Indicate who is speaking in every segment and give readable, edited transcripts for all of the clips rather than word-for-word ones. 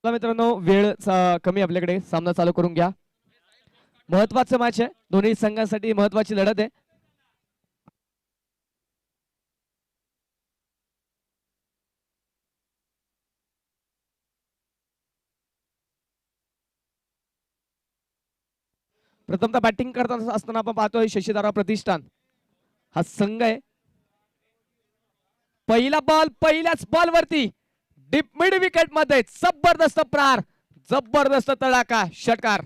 Speaker 1: चला मित्रांनो, वेळ कमी आपल्याकडे, सामना चालू करून घ्या. महत्वाचं मॅच आहे, दोन्ही संघांसाठी महत्वाची लढत आहे. प्रथमतः बॅटिंग करत असताना आपण पाहतोय शशीधारा प्रतिष्ठान हा संघ आहे. पहिला बॉल पहिल्याच बॉल वरती डीप मिड विकेट मध्ये जबरदस्त प्रहार, जबरदस्त तडाखा, षटकार.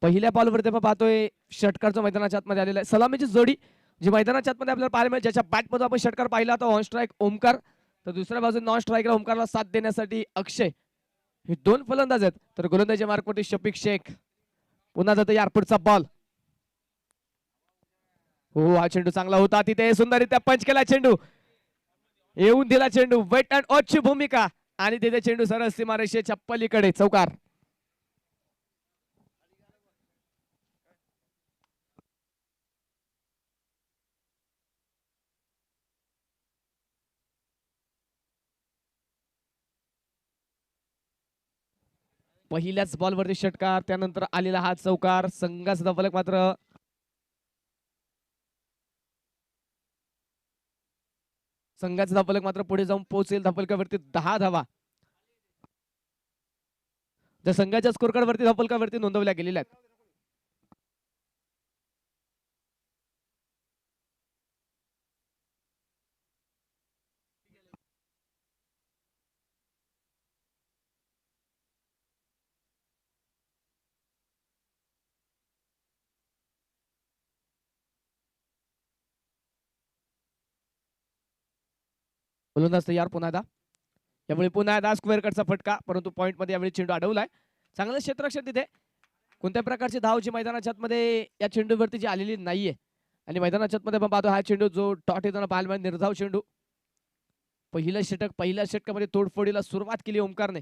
Speaker 1: पहिल्या बॉलवरती आपण पाहतोय षटकारचं मैदानाच्या आतमध्ये आलेलं आहे. सलामीची जोडी जी मैदानाच्या आतमध्ये आपल्याला पाहायला मिळेल, ज्याच्या बॅटमध्ये आपण षटकार पाहिला तर ऑन स्ट्राईक ओमकार, तर दुसऱ्या बाजूने नॉन स्ट्राईकला ओमकारला साथ देण्यासाठी अक्षय. हे दोन फलंदाज आहेत. तर गोलंदाजी मार्कवरती शफिक शेख. पुन्हा जातो यारपुढचा बॉल. हो, हा चेंडू चांगला होता, तिथे सुंदररित्या पंच केला चेंडू, येऊन दिला चेंडू, वेट अँड वॉचची भूमिका, आणि तिथे चेंडू सरळ सीमारेषेच्या पलीकडे चौकार. पहिल्याच बॉलवरती षटकार, त्यानंतर आलेला हा चौकार. संघाचा फलक मात्र संघाचा धाफलक मात्र पुढे जाऊन पोहोचेल. धाफलकावरती 10 धावा ज्या संघाच्या स्कोर कार्ड वरती धाफलकावरती नोंदवल्या गेलेल्या आहेत. गोलंदाज तयार पुन्हा एकदा. यावेळी पुन्हा एकदा स्क्वेअर कटचा फटका, परंतु पॉइंट मध्ये यावेळी चेंडू अडवलाय. चांगलं क्षेत्ररक्षण तिथे. कोणत्या प्रकारची धाव जी मैदानाच्या आतमध्ये या चेंडूवरती जी आलेली नाहीये, आणि मैदानाच्या आतमध्ये आपण पाहतो हा चेंडू जो टॉट येताना पाहायला निर्धाव चेंडू. पहिलं षटक, पहिल्या षटकामध्ये तोडफोडीला सुरुवात केली ओमकारने.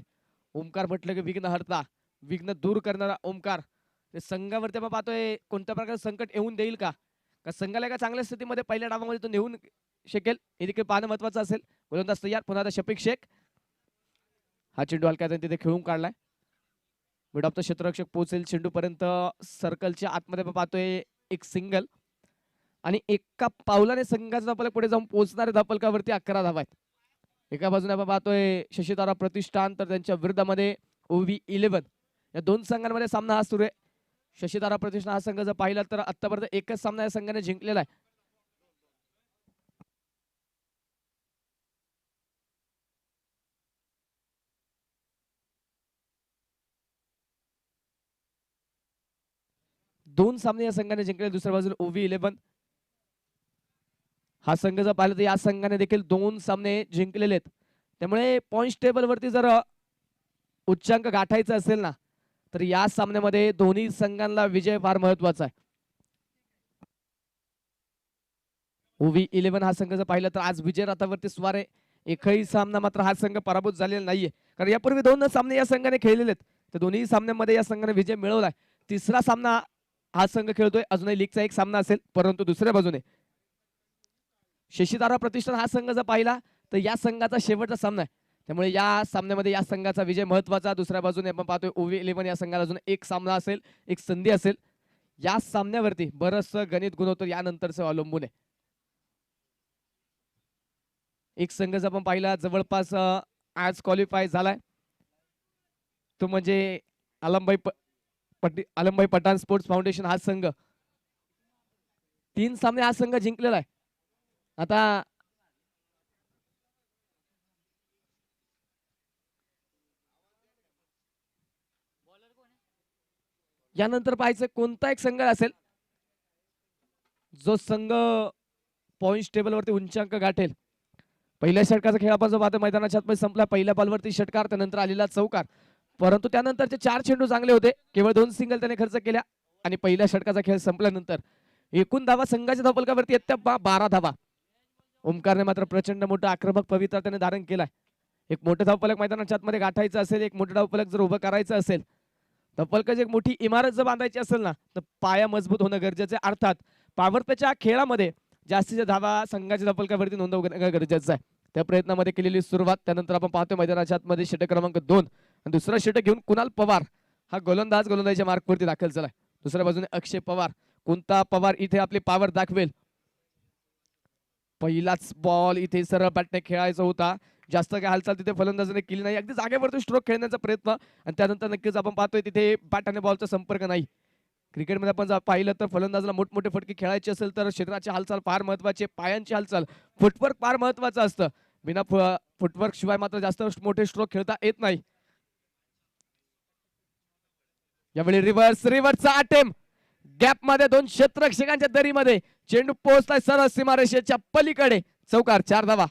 Speaker 1: ओमकार म्हटलं की विघ्न हरता, विघ्न दूर करणारा ओमकार. संघावरती आपण पाहतोय कोणत्या प्रकारचं संकट येऊन देईल का संघाला एका चांगल्या स्थितीमध्ये पहिल्या डावामध्ये तो नेऊन शकेल, हे देखील पाहणं महत्वाचं असेल. गोलंदाज तयार पुन्हा शफिक शेख. हा चेंडू हलक्यात तिथे खेळून काढलाय. मिड ऑफ द क्षेत्ररक्षक पोहोचेल चेंडू पर्यंत. सर्कलच्या आतमध्ये आपण पाहतोय एक सिंगल, आणि एका पावलाने संघाचा धापलक पुढे जाऊन पोहोचणाऱ्या धापलकावरती 11 धावा आहेत. एका बाजूने आपण पाहतोय शशीधारा प्रतिष्ठान, तर त्यांच्या विरुद्धामध्ये OV11. या दोन संघांमध्ये सामना हा सुरू आहे. शशीधारा प्रतिष्ठान हा संघ जर पाहिला तर आतापर्यंत एकच सामना या संघाने जिंकलेला आहे. दोन सामने या संघाने जिंकले. दुसऱ्या बाजूला OV11 हा संघ जर पाहिलं तर या संघाने देखील 2 सामने जिंकलेले आहेत. त्यामुळे पॉइंट टेबल वरती जर उच्चांक गाठायचा असेल ना, तर या सामन्यामध्ये दोन्ही संघांना विजय फार महत्वाचा आहे. OV11 हा संघ जर पाहिलं तर आज विजय रथावरती स्वार आहे. एकही सामना मात्र हा संघ पराभूत झालेला नाहीये, कारण यापूर्वी 2 सामने या संघाने खेळलेले आहेत. तर दोन्ही सामन्यांमध्ये या संघाने विजय मिळवलाय. तिसरा सामना हा संघ खेळतोय. अजूनही लीगचा एक सामना असेल, परंतु दुसऱ्या बाजूने शशीधारा प्रतिष्ठान हा संघ जर पाहिला तर या संघाचा शेवटचा सामना आहे. त्यामुळे या सामन्यामध्ये या संघाचा विजय महत्वाचा. दुसऱ्या बाजूने आपण पाहतोय OV11 या संघाला अजून एक सामना असेल, एक संधी असेल. या सामन्यावरती बरंचसं गणित गुणवतो यानंतरचं अवलंबून आहे. एक संघ जर आपण पाहिला जवळपास आज क्वालिफाय झालाय, तो म्हणजे आलमभाई पठाण स्पोर्ट्स फाउंडेशन हा संघ. 3 सामने हा संघ जिंकलेला आहे. आता यानंतर पाहायचं कोणता एक संघ असेल जो संघ पॉइंट टेबल वरती उंचांक गाठेल. पहिल्या षटकाचा खेळ आपण जो पाहतो मैदानाच्या आतमध्ये संपला. पहिल्या बॉलवरती षटकार, त्यानंतर आलेला चौकार. परंतु त्यानंतरचे 4 चेंडू चांगले होते, केवळ 2 सिंगल त्याने खर्च केल्या आणि पहिल्या षटकाचा खेळ संपल्यानंतर एकूण धावा संघाच्या धावफलकावरती इयत्ता 12 धावा. ओमकारने मात्र प्रचंड मोठा आक्रमक पवित्रा त्याने धारण केलाय. एक मोठं धावफलक मैदानाच्या आतमध्ये गाठायचं असेल, एक मोठं धावफलक जर उभं करायचं असेल, धावफलकाची एक मोठी इमारत जर बांधायची असेल ना, तर पाया मजबूत होणं गरजेचं आहे. अर्थात पॉवर प्लेच्या खेळामध्ये जास्तीच्या धावा संघाच्या धावफलकावरती नोंदवणं गरजेचं आहे. त्या प्रयत्नामध्ये केलेली सुरुवात, त्यानंतर आपण पाहतोय मैदानाच्या आतमध्ये षटक क्रमांक 2 आणि दुसरा षटक घेऊन कुणाल पवार हा गोलंदाजीच्या मार्कवरती दाखल झालाय. दुसऱ्या बाजूने अक्षय पवार. कोणता पवार इथे आपली पॉवर दाखवेल? पहिलाच बॉल इथे सरळ बॅटने खेळायचा होता. जास्त काही हालचाल तिथे फलंदाजाने केली नाही. अगदी जागेवरती स्ट्रोक खेळण्याचा प्रयत्न आणि त्यानंतर नक्कीच आपण पाहतोय तिथे बॅट आणि बॉलचा संपर्क नाही. क्रिकेटमध्ये आपण जर पाहिलं तर फलंदाजाला मोठमोठे फटके खेळायचे असेल तर शरीराची हालचाल फार महत्वाची, पायांची हालचाल, फुटवर्क फार महत्वाचं असतं. बिना फुटवर्क शिवाय मात्र जास्त मोठे स्ट्रोक खेळता येत नाही. यावेळी रिव्हर्सचा अटेम्प्ट गॅप मध्ये 2 क्षेत्ररक्षकांच्या दरीमध्ये चेंडू पोहोचलाय सरळ सीमारेषेच्या पलीकडे. चौकार, 4 धावा.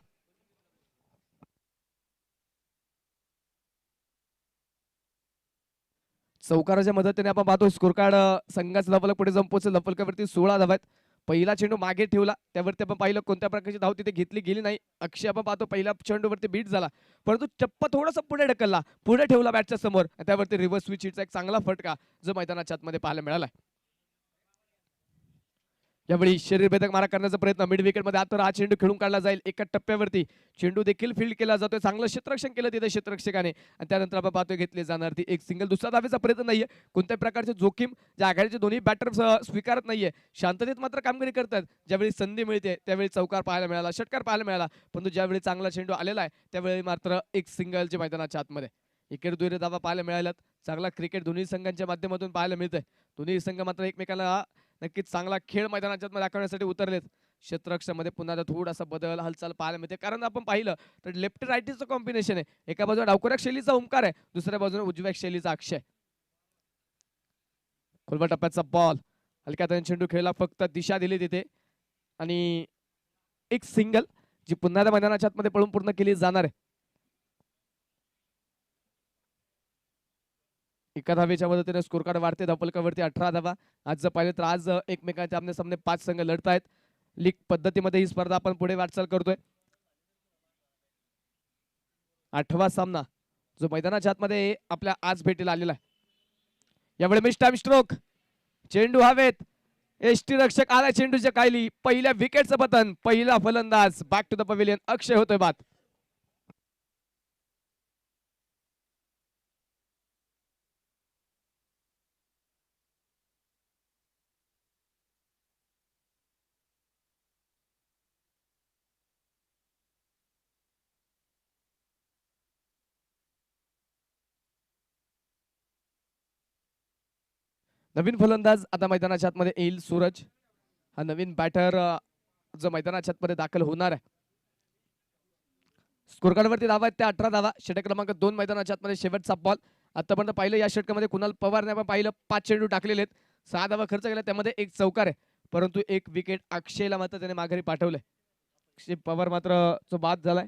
Speaker 1: चौकाराच्या मदतीने आपण पाहतो स्कोर कार्ड संघाचा धावफलक पुढे जाऊन पोहोचेल. धावफलकावरती 16 धावा आहेत. पहिला चेंडू मागे ठेवला, त्यावरती आपण पाहिलं कोणत्या प्रकारची धाव तिथे घेतली गेली नाही. अक्षय आपण पाहतो पहिल्या चेंडूवरती बीट झाला, परंतु चप्पा थोडासा पुढे ढकलला, पुढे ठेवला बॅटच्या समोर, त्यावरती रिव्हर्स स्विच हिटचा एक चांगला फटका जो मैदानाच्या आतमध्ये पाहायला मिळाला. यावेळी शरीरभेदक मारा करण्याचा प्रयत्न मिड विकेट मध्ये आता हा चेंडू खेळून काढला जाईल. एका टप्प्यावरती चेंडू देखील फील्ड केला जातोय. चांगलं क्षेत्ररक्षण केलं तिथे क्षेत्ररक्षकाने आणि त्यानंतर आपण पाहतोय घेतली जाणार ती एक सिंगल. दुसरा धावेचा प्रयत्न नाहीये, कोणत्याही प्रकारचे जोखीम ज्या आघाडीचे दोन्ही बॅटर स्वीकारत नाहीये, शांततेत मात्र कामगिरी करतात. ज्यावेळी संधी मिळते त्यावेळी चौकार पाहायला मिळाला, षटकार पाहायला मिळाला, परंतु ज्यावेळी चांगला चेंडू आलेला आहे त्यावेळी मात्र एक सिंगलचे मैदानाच्या आतमध्ये एकेर दुहेरी धावा पाहायला मिळाल्यात. चांगला क्रिकेट दोन्ही संघांच्या माध्यमातून पाहायला मिळतंय. दोन्ही संघ मात्र एकमेकांना नक्कीच चांगला खेळ मैदानाच्या दाखवण्यासाठी उतरलेत. क्षेत्ररक्षणामध्ये पुन्हा थोडासा बदल हालचाल पाहायला मिळते, कारण आपण पाहिलं तर लेफ्ट राईटचं कॉम्बिनेशन आहे. एका बाजूला डावखोऱ्या शैलीचा ओमकार आहे, दुसऱ्या बाजूने उजव्या शैलीचा अक्षय. खोलवा टप्प्याचा बॉल हलक्या चेंडू खेळला, फक्त दिशा दिली तिथे आणि एक सिंगल जी पुन्हा मैदानाच्या आतमध्ये पळून पूर्ण केली जाणार आहे. एका धावेच्या मदतीने स्कोर कार्ड वाढते. धावफलकावरती 18 धावा. आज जर पाहिलं तर आज एकमेकांच्या आमने सामने 5 संघ लढत आहेत. लीग पद्धतीमध्ये ही स्पर्धा आपण पुढे वाटचाल करतोय. 8वा सामना जो मैदानाच्या आतमध्ये आपल्या आज भेटीला आलेला आहे. यावेळी मिस टाइम स्ट्रोक, चेंडू हवेत, एसटी रक्षक आला चेंडूच्या कायली, पहिल्या विकेटचं पतन, पहिला फलंदाज बॅक टू द पवेलियन अक्षय होतोय बाद. नवीन फलंदाज आता मैदानाच्या आतमध्ये येईल सूरज. हा नवीन बॅटर जो मैदानाच्या आतमध्ये दाखल होणार आहे. स्कोर कार्डवरती धावा आहेत त्या 18 धावा. षटक क्रमांक 2 मैदानाच्या आतमध्ये शेवटचा बॉल. आतापर्यंत पाहिलं या षटकामध्ये कुणाल पवारने आपण पाहिलं 5 चेंडू टाकलेले आहेत, 6 धावा खर्च केला, त्यामध्ये एक चौकार आहे, परंतु एक विकेट अक्षयला मात्र त्याने माघारी पाठवलंय. अक्षय पवार मात्र जो बाद झालाय.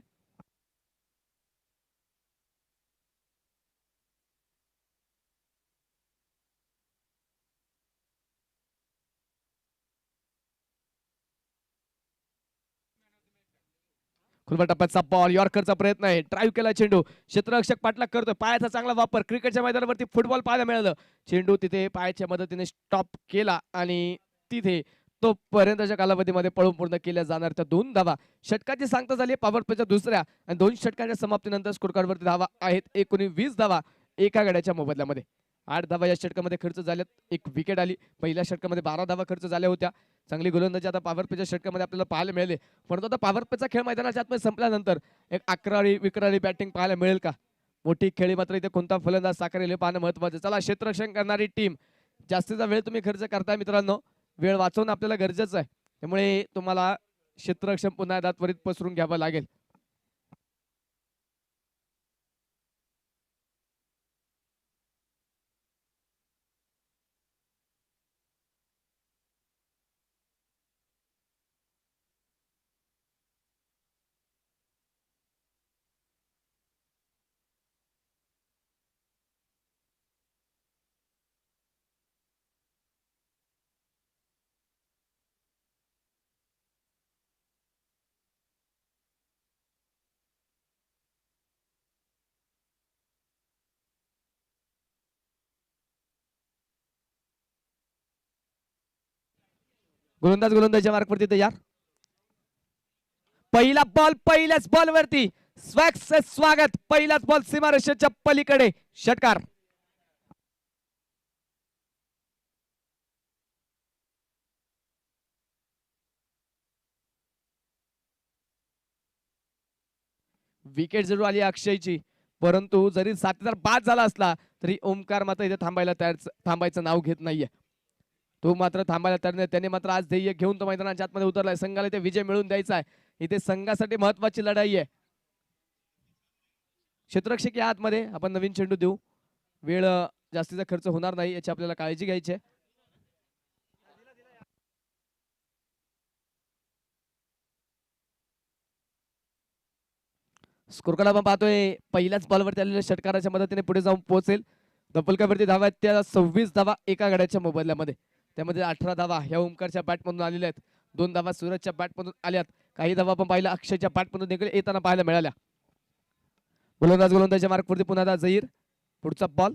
Speaker 1: खुलबा टप्प्याचा बॉल, यॉर्करचा प्रयत्न आहे, ड्राईव्ह केला चेंडू, क्षेत्ररक्षक पाठलाग करतोय, पायाचा चांगला वापर. क्रिकेटच्या मैदानावरती फुटबॉल पाहायला मिळालं. चेंडू तिथे पायाच्या मदतीने स्टॉप केला आणि तिथे तो पर्यंतच्या कालावधीमध्ये पळून पूर्ण केल्या जाणार त्या 2 धावा. षटकाची सांगता झाली पॉवर प्लेच्या दुसऱ्या आणि 2 षटकांच्या समाप्तीनंतर स्कोर कार्डवरती धावा आहेत एकूण 20 धावा एका गड्याच्या मोबदल्यामध्ये. 8 धावा या षटकामध्ये खर्च झाल्यात, एक विकेट आली. पहिल्या षटकामध्ये 12 धावा खर्च झाल्या होत्या. चांगली गोलंदाजी आता पॉवर प्लेच्या षटकामध्ये आपल्याला पाहायला मिळाले, परंतु आता पॉवर प्लेचा खेळ मैदानाच्या आतमध्ये संपल्यानंतर एक अकराळी विक्राळी बॅटिंग पाहायला मिळेल का? मोठी खेळी मात्र इथे कोणता फलंदाज साकारेल हे पाहणं महत्वाचं. चला, क्षेत्ररक्षण करणारी टीम, जास्तीचा वेळ तुम्ही खर्च करताय मित्रांनो, वेळ वाचवणं आपल्याला गरजेचं आहे, त्यामुळे तुम्हाला क्षेत्ररक्षण पुन्हा एकदा त्वरित पसरून घ्यावं लागेल. गोलंदाजच्या मार्कवरती तयार. पहिला बॉल पहिल्याच बॉल वरती स्वागत. पहिलाच बॉल सीमारेषेच्या पलीकडे षटकार. विकेट जरूर आली अक्षयची, परंतु जरी साथीदार बाद झाला असला तरी ओमकार मात्र इथे थांबायचं नाव घेत नाहीये. तो मात्र थांबायला तयार नाही. त्याने मात्र आज ध्येय घेऊन तो मैदानाच्या आतमध्ये उतरलाय. संघाला इथे विजय मिळवून द्यायचा आहे. इथे संघासाठी महत्वाची लढाई आहे. क्षेत्ररक्षक या आतमध्ये आपण नवीन चेंडू देऊ. वेळ जास्तीचा खर्च होणार नाही याची आपल्याला काळजी घ्यायची आहे. स्कोरकार्ड आपण पाहतोय पहिल्याच बॉलवरती आलेल्या षटकाराच्या मदतीने पुढे जाऊन पोहोचेल. धपलकावरती धावा आहेत त्या 26 धावा एका गड्याच्या मोबदल्यामध्ये. त्यामध्ये 18 धावा ह्या ओमकारच्या बॅटमधून आलेल्या आहेत. 2 धावा सूरजच्या बॅटमधून आल्यात. काही धावा आपण पाहिलं अक्षयच्या बॅटमधून देखील येताना पाहायला मिळाल्या. गोलंदाजच्या मार्कवरती पुन्हा जहीर. पुढचा बॉल.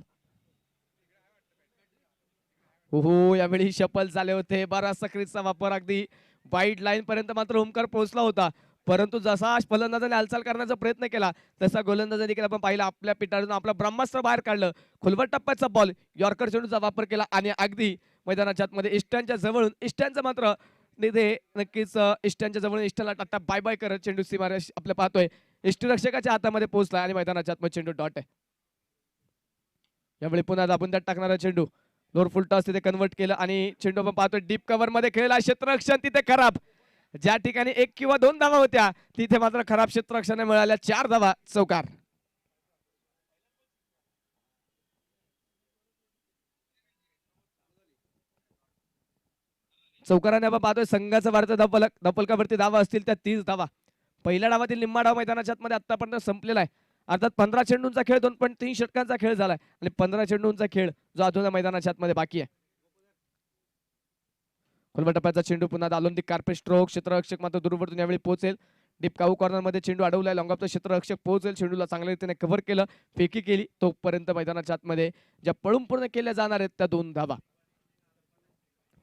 Speaker 1: हो यावेळी शफल झाले होते. बराचसा क्रीजचा वापर अगदी वाईड लाईन पर्यंत मात्र ओमकार पोहोचला होता, परंतु जसा फलंदाजाने हालचाल करण्याचा प्रयत्न केला तसा गोलंदाजा देखील आपण पाहिला आपल्या पिटाळून आपला ब्रह्मास्त्र बाहेर काढलं. खोलवर टप्प्याचा बॉल यॉर्कर चेंडूचा वापर केला आणि अगदी मैदानाच्या आतमध्ये इष्टांच्या जवळून इष्टांचं मात्र तिथे नक्कीच इष्टांच्या जवळून इष्टाला टाटा बाय बाय करत चेंडू सीमारेष आपल्या पाहतोय इष्टरक्षकाच्या हातामध्ये पोहोचला आणि मैदानाच्या आतमध्ये चेंडू डॉट आहे. यावेळी पुन्हा दाबून त्यात टाकणारा चेंडू लोअर फुल टॉस तिथे कन्वर्ट केलं आणि चेंडू आपण पाहतोय डीप कव्हर मध्ये खेळला. क्षेत्ररक्षण तिथे खराब. ज्या ठिकाणी 1 किंवा 2 धावा होत्या तिथे मात्र खराब क्षेत्ररक्षण मिळाल्या. 4 धावा चौकार. चौकाराने आपण पाहतोय संघाचा वाढता धपलकावरती धावा असतील त्या 30 धावा. पहिल्या डावातील निम्मा डाव मैदानाच्या आतमध्ये आतापर्यंत संपलेला आहे. अर्थात 15 चेंडूंचा खेळ 2.3 षटकांचा खेळ झालाय आणि 15 चेंडूंचा खेळ जो अजून मैदानाच्या आतमध्ये बाकी आहे. खोलवर टप्प्याचा चेंडू पुन्हा दालोंदी कार्पेट स्ट्रोक. क्षेत्ररक्षक मात्र दूरवरतून यावेळी पोहोचेल. डीप काऊ कॉर्नर मध्ये चेंडू अडवलाय. लॉंग ऑफचा क्षेत्ररक्षक पोहोचेल. चेंडूला चांगल्या रीतीने कव्हर केलं, फेकी केली. तोपर्यंत मैदानाच्या आतमध्ये ज्या पळून पूर्ण केल्या जाणार आहेत त्या 2 धावा.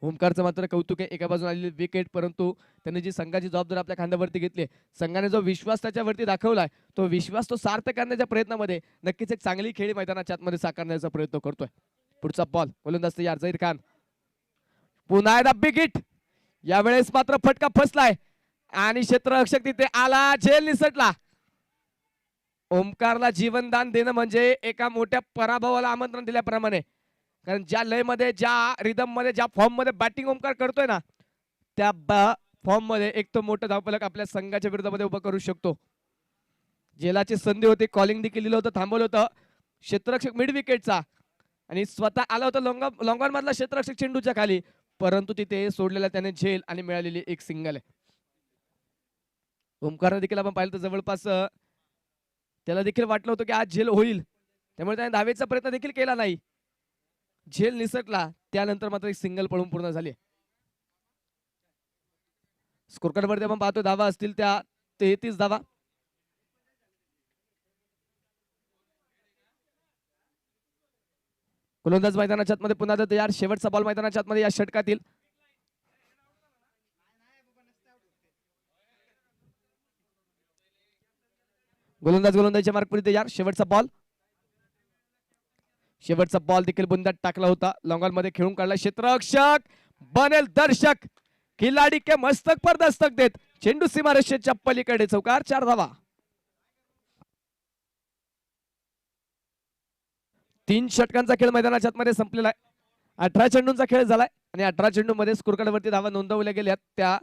Speaker 1: ओमकारचं मात्र कौतुक आहे. एका बाजूने आलेली विकेट, परंतु त्यांनी जी संघाची जबाबदारी आपल्या खांद्यावरती घेतली, संघाने जो विश्वास त्याच्यावरती दाखवलाय तो विश्वास तो सार्थ करण्याच्या प्रयत्नामध्ये नक्कीच एक चांगली खेळी मैदानाच्या आतमध्ये साकारण्याचा प्रयत्न करतोय. पुढचा बॉल गोलंदाज तयार. झहीर खान पुन्हा एकदा बिग हिट. यावेळेस मात्र फटका फसलाय आणि क्षेत्ररक्षक तिथे आला. झेल निसटला. ओमकारला जीवनदान देणं म्हणजे एका मोठ्या पराभवाला आमंत्रण दिल्याप्रमाणे, कारण ज्या लय मध्ये ज्या रिदम मध्ये ज्या फॉर्म मध्ये बॅटिंग ओमकार करतोय ना त्या फॉर्म मध्ये एक तो मोठा धावफलक आपल्या संघाच्या विरोधामध्ये उभा करू शकतो. जेलाची संधी होती, कॉलिंग देखील दिलं होतं, थांबवलं होतं क्षेत्ररक्षक मिड विकेटचा आणि स्वतः आला होता लॉंगॉन मधला क्षेत्ररक्षक चेंडूच्या खाली, परंतु तिथे सोडलेला त्याने झेल आणि मिळालेली एक सिंगल आहे. ओमकार देखील आपण पाहिलं तर जवळपास त्याला देखील वाटलं होतं की आज झेल होईल, त्यामुळे त्याने धावेचा प्रयत्न देखील केला नाही. झेल निसटला, त्यानंतर मात्र एक सिंगल पळून पूर्ण झाली. स्कोरकार्ड वरती आपण पाहतो धावा असतील त्या 33 धावा. गोलंदाज मैदानाच्या आतमध्ये पुन्हा तयार. शेवटचा बॉल मैदानाच्या आतमध्ये या षटकातील. गोलंदाजच्या मार्कवरती तयार. शेवटचा बॉल देखील बुंदात टाकला होता. लॉंग ऑन मध्ये खेळून काढला. क्षेत्ररक्षक बनेल दर्शक. खिलाडी के मस्तक पर दस्तक देत चेंडू सीमारेषेच्या पलीकडे चौकार. 4 धावा. 3 षटकांचा खेळ मैदानाच्या आतमध्ये संपलेला आहे. 18 चेंडूंचा खेळ झालाय आणि 18 चेंडू मध्ये स्कोरकार्ड वरती धावा नोंदवल्या गेल्या त्या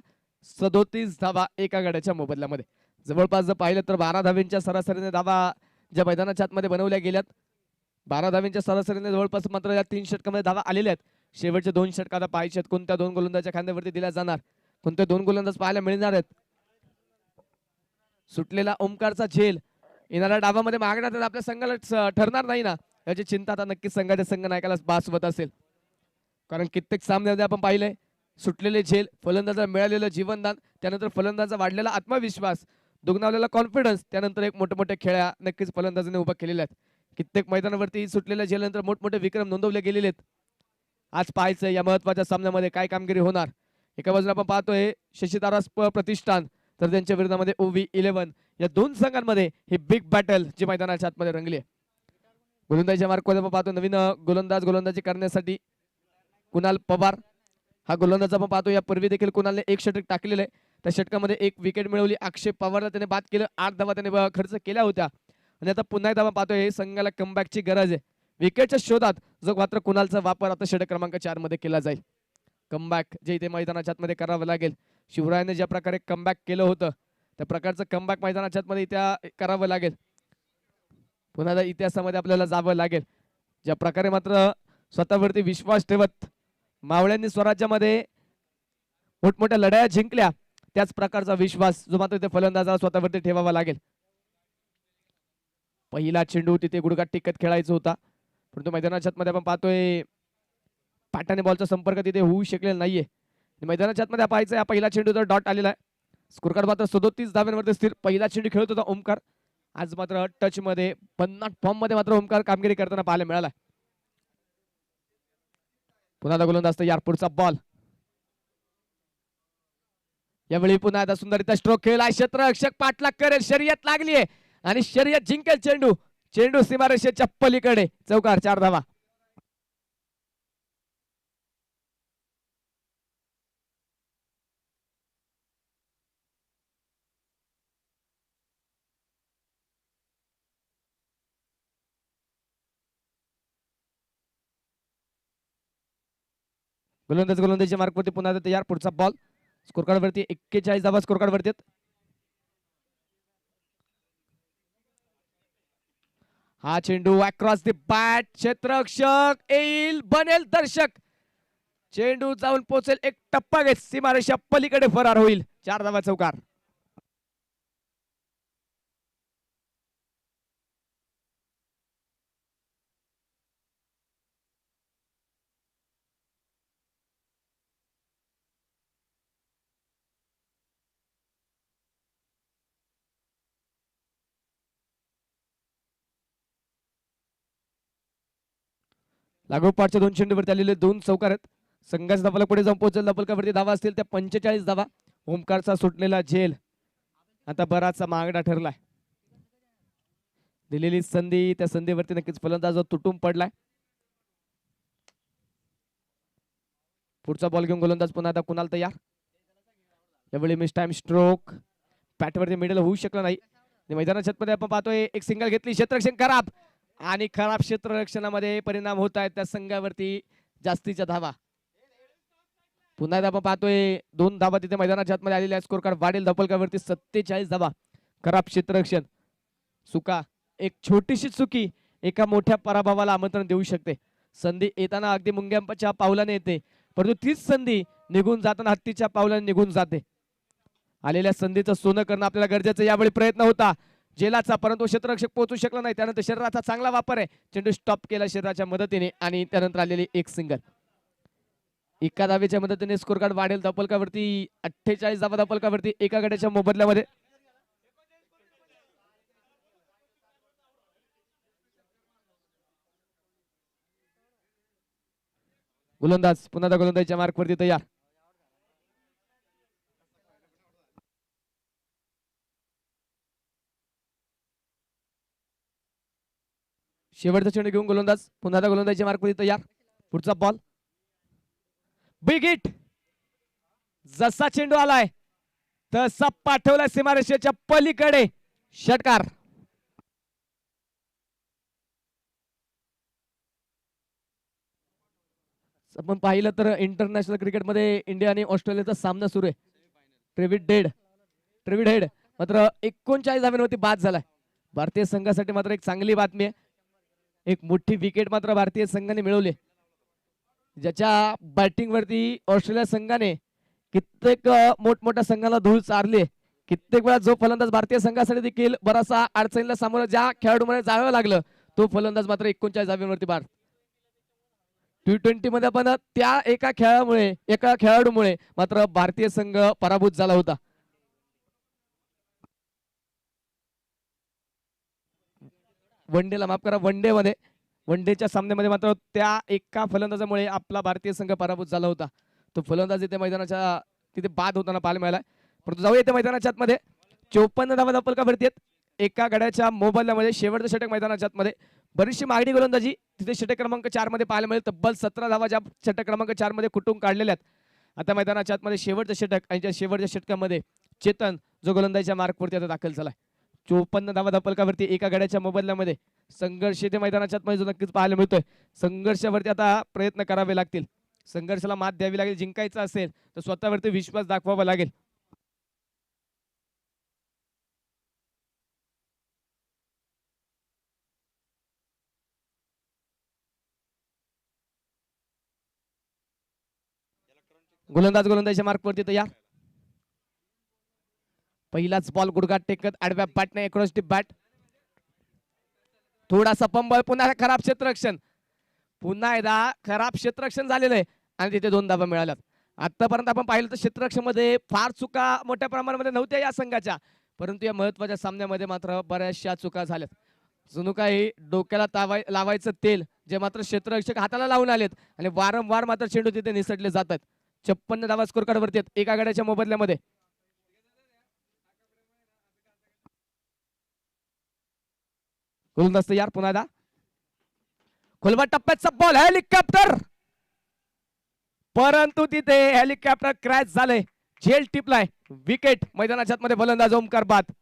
Speaker 1: 37 धावा एका गड्याच्या मोबदल्यामध्ये. जवळपास जर पाहिलं तर 12 धावेंच्या सरासरीने धावा ज्या मैदानाच्या आतमध्ये बनवल्या गेल्यात, 12 धावेंच्या सरासरीने जवळपास मात्र या 3 षटकामध्ये धावा आलेल्या आहेत. शेवटच्या 2 षटकात पाहायचे कोणत्या 2 गोलंदाजाच्या खांद्यावरती दिल्या जाणार, कोणत्या 2 गोलंदाज पाहायला मिळणार आहेत. सुटलेला ओमकारचा झेल येणाऱ्या डावामध्ये मागण्यात आपल्या संघाला ठरणार नाही ना, याची चिंता आता नक्कीच संघाच्या संघ नायकाला भासवत असेल. कारण कित्येक सामन्यामध्ये आपण पाहिलंय सुटलेले झेल, फलंदाजाला मिळालेलं जीवनदान, त्यानंतर फलंदाजा वाढलेला आत्मविश्वास, दुगनावलेला कॉन्फिडन्स, त्यानंतर एक मोठ्या खेळ्या नक्कीच फलंदाजाने उभा केलेल्या आहेत. कित्येक मैदानावरती सुटलेल्या झेलनंतर मोठमोठे विक्रम नोंदवले गेलेले आहेत. आज पाहायचं या महत्वाच्या सामन्यामध्ये काय कामगिरी होणार. एका बाजूला आपण पाहतोय शशीतारा प्रतिष्ठान, तर त्यांच्या विरोधामध्ये OV11. या दोन संघांमध्ये ही बिग बॅटल जी मैदानाच्या आतमध्ये रंगली आहे. गोलंदाजीच्या मार्कमध्ये आपण पाहतो नवीन गोलंदाजी करण्यासाठी कुणाल पवार हा गोलंदाज आपण पाहतो. यापूर्वी देखील कुणालने एक षटक टाकलेलं आहे. त्या षटकामध्ये एक विकेट मिळवली. अक्षय पवारला त्याने बाद केलं. 8 धावा त्याने खर्च केल्या होत्या आणि आता पुन्हा एकदा आपण पाहतोय संघाला कमबॅकची गरज आहे. विकेटच्या शोधात जो मात्र कुणालचा वापर आता षटक क्रमांक 4 मध्ये केला जाईल. कमबॅक जे इथे मैदानाच्या आतमध्ये करावं लागेल. शिवरायाने ज्या प्रकारे कमबॅक केलं होतं त्या प्रकारचं कमबॅक मैदानाच्या आतमध्ये इथे करावं लागेल. पुन्हा इतिहासामध्ये आपल्याला जावं लागेल. ज्या प्रकारे मात्र स्वतःवरती विश्वास ठेवत मावळ्यांनी स्वराज्यामध्ये मोठमोठ्या लढाया जिंकल्या, त्याच प्रकारचा विश्वास जो मात्र त्या फलंदाजाला स्वतःवरती ठेवावा लागेल. पहिला चेंडू तिथे गुडघात टिकत खेळायचा होता, परंतु मैदानाच्या आतमध्ये आपण पाहतोय पाटाने बॉलचा संपर्क तिथे होऊ शकलेला नाहीये. मैदानाच्या आतमध्ये पाहायचं हा पहिला चेंडूचा डॉट आलेला आहे. स्कोर कार्ड मात्र 37 धाव्यांवरती स्थिर. पहिला चेंडू खेळत होता ओमकार. आज मात्र टच मध्ये 50 फॉर्म मध्ये मात्र ओमकार कामगिरी करताना पाहायला मिळाला. पुन्हा गोलंदाज तयार. पुढचा बॉल. यावेळी पुन्हा एकदा सुंदररित्या स्ट्रोक खेळला. क्षेत्ररक्षक पाठलाग करेल. शर्यत लागली आहे आणि शर्यत जिंकेल चेंडू. चेंडू सीमारेषेच्या पलीकडे. चौकार. 4 धावा. गोलंदाजीच्या मार्कवरती पुन्हा तयार. पुढचा बॉल. स्कोर कार्ड वरती 41 धावा स्कोर कार्ड वरती. हा चेंडू अक्रॉस द बॅट. क्षेत्ररक्षक येईल. बनेल दर्शक. चेंडू जाऊन पोहोचेल. एक टप्पा घेत सीमारेषा पलीकडे फरार होईल. 4 धावा. चौकार. लागोपाठच्या 2 चेंडूवरती आलेले 2 चौकार आहेत. संघाचा धावाला पुढे जाऊन पोहोचेल. धपलकावरती धावा असतील त्या 45 धावा. ओमकारचा सुटलेला झेल आता बराचसा महागडा ठरलाय. दिलेली संधी, त्या संधीवरती नक्कीच फलंदाज तुटून पडलाय. पुढचा बॉल घेऊन गोलंदाज पुन्हा आता कुणाल तयार. यावेळी मिस टाइम स्ट्रोक. पॅटवरती मिडल होऊ शकला नाही. मैदानाच्या मध्ये आपण पाहतोय एक सिंगल घेतली. क्षेत्ररक्षण खराब आणि खराब क्षेत्ररक्षणामध्ये परिणाम होत आहेत त्या संघावरती जास्तीच्या धावा. पुन्हा एकदा आपण पाहतोय 2 धावा तिथे मैदानाच्या आतमध्ये आलेल्या. स्कोर कार्ड वाढेल. धपलकावरती 47 धावा. खराब क्षेत्ररक्षण. चुका. एक छोटीशी चुकी एका मोठ्या पराभवाला आमंत्रण देऊ शकते. संधी येताना अगदी मुंग्यांच्या पावलाने येते, परंतु तीच संधी निघून जाताना हत्तीच्या पावलाने निघून जाते. आलेल्या संधीचं सोनं करणं आपल्याला गरजेचं. यावेळी प्रयत्न होता जेलाचा, परंतु क्षेत्ररक्षक पोहोचू शकला नाही. त्यानंतर शरीराचा चांगला वापर आहे. चेंडू स्टॉप केला शरीराच्या मदतीने आणि त्यानंतर आलेली एक सिंगल. एका धावेच्या मदतीने स्कोर कार्ड वाढेल. धपलकावरती 48 धावा. धपलकावरती एका गड्याच्या मोबदल्यामध्ये. गोलंदाज पुन्हा गोलंदाजीच्या मार्कवरती तयार. शेवटचा चेंडू घेऊन गोलंदाज पुन्हा गोलंदाजीच्या मार्कवरती तयार. पुढचा बॉल. Big hit. जसा चेंडू आलाय तसा पाठवला सीमारेषेच्या पलीकडे. षटकार. आपण पाहिलं तर इंटरनॅशनल क्रिकेटमध्ये इंडिया आणि ऑस्ट्रेलियाचा सामना सुरू आहे. ट्रेव्हिड हेड मात्र 39 धाव्यांवरती बाद झालाय. भारतीय संघासाठी मात्र एक चांगली बातमी आहे. एक मोठी विकेट मात्र भारतीय संघाने मिळवली. ज्याच्या बॅटिंग वरती ऑस्ट्रेलिया संघाने कित्येक मोठमोठ्या संघाला धूळ चारली. कित्येक वेळा जो फलंदाज भारतीय संघासाठी देखील बराचसा अडचणीला सामोरं ज्या खेळाडूमुळे जावं लागलं, तो फलंदाज मात्र 39 धाव्यांवरती बाद. T20 मध्ये पण त्या एका खेळाडूमुळे मात्र भारतीय संघ पराभूत झाला होता. वनडेला माफ करा, वनडेच्या सामन्यामध्ये मात्र त्या एका फलंदाजामुळे आपला भारतीय संघ पराभूत झाला होता. तो फलंदाज इथे मैदानाच्या तिथे बाद होताना पाहायला मिळाला. परंतु जाऊया इथे मैदानाच्या आतमध्ये 54 धावा धापलकावरती आहेत एका गड्याच्या मोबदल्यामध्ये. शेवटचं षटक मैदानाच्या आतमध्ये. बरीचशी मागणी गोलंदाजी तिथे षटक क्रमांक 4 मध्ये पाहायला मिळेल. तब्बल 17 धावा ज्या षटक क्रमांक 4 मध्ये कुटून काढलेल्या आहेत. आता मैदानाच्या आतमध्ये शेवटचं षटक आणि त्या शेवटच्या षटकामध्ये चेतन जो गोलंदाजीच्या मार्कवरती आता दाखल झालाय. 54 धावा धापलकावरती एका गड्याच्या मोबदल्यामध्ये संघर्ष इथे मैदानाच्या आतमध्ये जो नक्कीच पाहायला मिळतोय. संघर्षावरती आता प्रयत्न करावे लागतील. संघर्षाला मात द्यावी लागेल. जिंकायचं असेल तर स्वतःवरती विश्वास दाखवावा लागेल. गोलंदाजीच्या मार्कवरती तयार. पहिलाच बॉल गुडघाट टेकत आडव्या बॅटने अक्रॉस दी बॅट. थोडासा पंबळ. पुन्हा खराब क्षेत्ररक्षण. पुन्हा एकदा खराब क्षेत्ररक्षण झालेलं आहे आणि तिथे 2 धावा मिळाल्यात. आतापर्यंत आपण पाहिलं तर क्षेत्ररक्षण मध्ये फार चुका मोठ्या प्रमाणामध्ये नव्हत्या या संघाच्या. परंतु या महत्वाच्या सामन्यामध्ये मात्र बऱ्याचशा चुका झाल्यात. जणू काही डोक्याला लावायचं तेल जे मात्र क्षेत्ररक्षक हाताला लावून आलेत आणि वारंवार मात्र चेंडू तिथे निसटले जातात. 56 धावा स्कोर कार्ड वरती आहेत एका गड्याच्या मोबदल्यामध्ये. गोलंदाज तयार. पुन्हा एकदा खोलवा टप्प्याचा बॉल. हेलिकॉप्टर. परंतु तिथे हेलिकॉप्टर क्रॅश झाले. झेल टिपलाय. विकेट. मैदानाच्या आतमध्ये फलंदाज ओमकार बाद.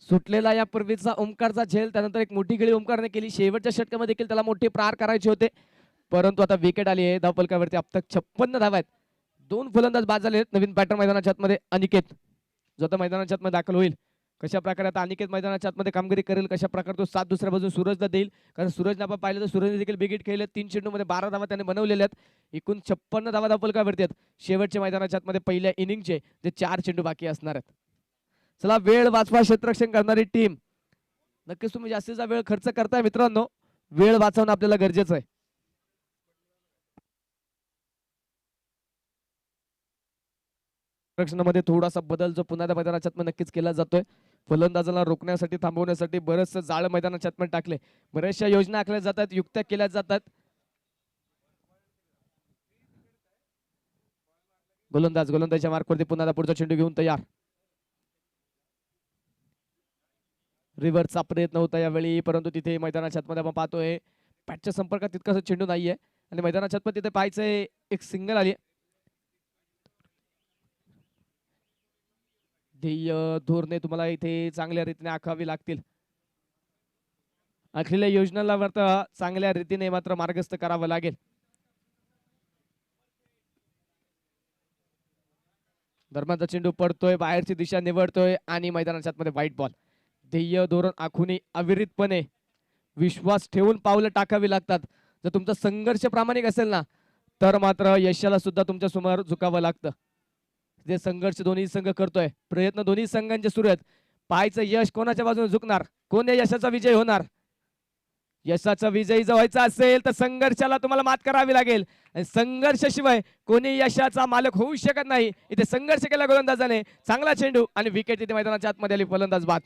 Speaker 1: सुटलेला या पूर्वीचा ओमकारचा झेल. त्यानंतर एक मोठी खेळी ओमकारने केली. शेवटच्या षटकामध्ये देखील त्याला मोठे प्रहार करायचे होते. परंतु आता विकेट आली आहे धावफलकावरती. अब तक 56 धावा आहेत. 2 फलंदाज बाद झाले. नवीन बॅटर मैदानाच्या आतमध्ये अनिकेत जो आता मैदानाच्या आतमध्ये दाखल होईल. कशा प्रकारे आता अनिकेत मैदानाच्या आतमध्ये कामगिरी करेल. कशा प्रकारे तो साथ दुसऱ्या बाजून सूरजला देईल. कारण सूरजने आपण पाहिलं तर सूरजने देखील बिग खेळले. 3 चेंडूमध्ये 12 धावा त्याने बनवलेल्या आहेत. एकूण 56 धावा धावफलकावरती आहेत. शेवटच्या मैदानाच्या आतमध्ये पहिल्या इनिंगचे जे 4 चेंडू बाकी असणार आहेत. चला वेळ वाचवा. क्षेत्ररक्षण करणारी टीम नक्कीच तुम्ही जास्तीचा वेळ खर्च करताय मित्रांनो. वेळ वाचवणं आपल्याला गरजेचं आहे. रक्षणामध्ये थोडासा बदल जो पुन्हा मैदानाच्या आतमध्ये नक्कीच केला जातोय. फलंदाजाला रोखण्यासाठी थांबवण्यासाठी बरंचसं जाळ मैदानाच्या आतमध्ये टाकले. बऱ्याचशा योजना आखल्या जातात. युक्त्या केल्या जातात. गोलंदाजीच्या मार्कवरती पुन्हा पुढचा चेंडू घेऊन तयार. रिव्हर्सचा प्रयत्न होता यावेळी. परंतु तिथे मैदानाच्या आतमध्ये आपण पाहतोय पॅचच्या संपर्कात तितकासा चेंडू नाहीये आणि मैदानाच्या आतमध्ये तिथे पाहायचंय एक सिंगल आली. ध्येय धोरणे तुम्हाला इथे चांगल्या रीतीने आखावी लागतील. आखलेल्या योजनाला मात्र चांगल्या रीतीने मात्र मार्गस्थ करावं लागेल. दरम्यानचा चेंडू पडतोय. बाहेरची दिशा निवडतोय आणि मैदानाच्या आतमध्ये व्हाईट बॉल. ध्येय धोरण आखून अविरतपणे विश्वास ठेवून पावलं टाकावी लागतात. जर तुमचा संघर्ष प्रामाणिक असेल ना तर मात्र यशाला सुद्धा तुमच्या समोर झुकावं लागतं. जे संघर्ष दोन्ही संघ करतोय. प्रयत्न दोन्ही संघांचे सुरू आहेत. पाहायचं यश कोणाच्या बाजूने झुकणार. कोण या यशाचा विजय होणार. यशाचा विजयी जर व्हायचा असेल तर संघर्षाला तुम्हाला मात करावी लागेल. आणि संघर्षाशिवाय कोणी यशाचा मालक होऊ शकत नाही. इथे संघर्ष केला गोलंदाजाने. चांगला चेंडू आणि विकेट इथे मैदानाच्या आतमध्ये आली. फलंदाज बाद.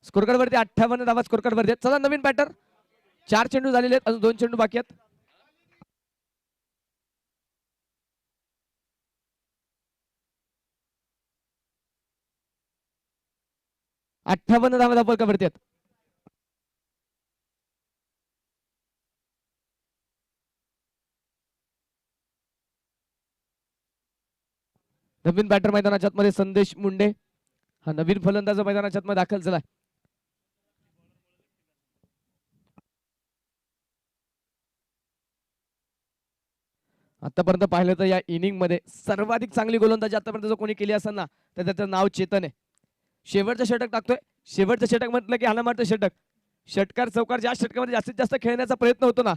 Speaker 1: स्कोरकार्ड वरती 58 धावा स्कोरकार्ड वरती. चला नवीन बॅटर. 4 चेंडू झालेले आहेत. अजून 2 चेंडू बाकी आहेत. 58 धावा धावफलकावरती आहेत. नवीन बॅटर मैदानाच्या आतमध्ये संदेश मुंडे हा नवीन फलंदाज मैदानाच्या आतमध्ये दाखल झाला. आतापर्यंत पाहिलं तर या इनिंग मध्ये सर्वाधिक चांगली गोलंदाजी आतापर्यंत जर कोणी केली असेल ना तर त्याचं नाव चेतन आहे. शेवटचं षटक टाकतोय. शेवटचं षटक म्हटलं की हाना मारतं षटक. षटकार चौकार ज्या षटकामध्ये जास्तीत जास्त खेळण्याचा प्रयत्न होतो ना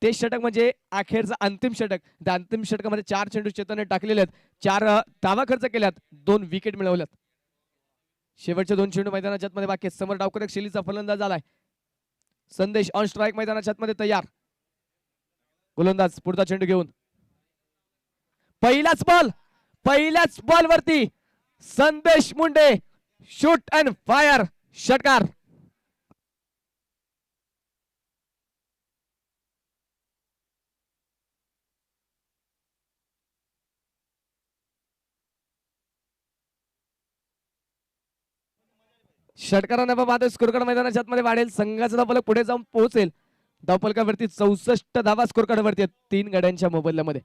Speaker 1: ते षटक म्हणजे अखेरचं अंतिम षटक. त्या अंतिम षटकामध्ये 4 चेंडू चेतनने टाकलेले आहेत. 4 धावा खर्च केल्यात, 2 विकेट मिळवल्यात. शेवटचे 2 चेंडू मैदानाच्या मध्ये बाकी आहेत. समोर डावकर शैलीचा फलंदाज झालाय. संदेश ऑन स्ट्राईक मैदानाच्या मध्ये तयार. गोलंदाज पुढचा चेंडू घेऊन पहिल्याच बॉल वरती संदेश मुंडे शूट अँड फायर षटकार. षटकाराने बाद स्कोरकार्ड मैदानाच्या मध्ये वाढेल. संघाचा धावफलक पुढे जाऊन पोहोचेल. धावफलकावरती 64 धावा स्कोरकार्ड वरती आहेत 3 गड्यांच्या मोबदल्यामध्ये.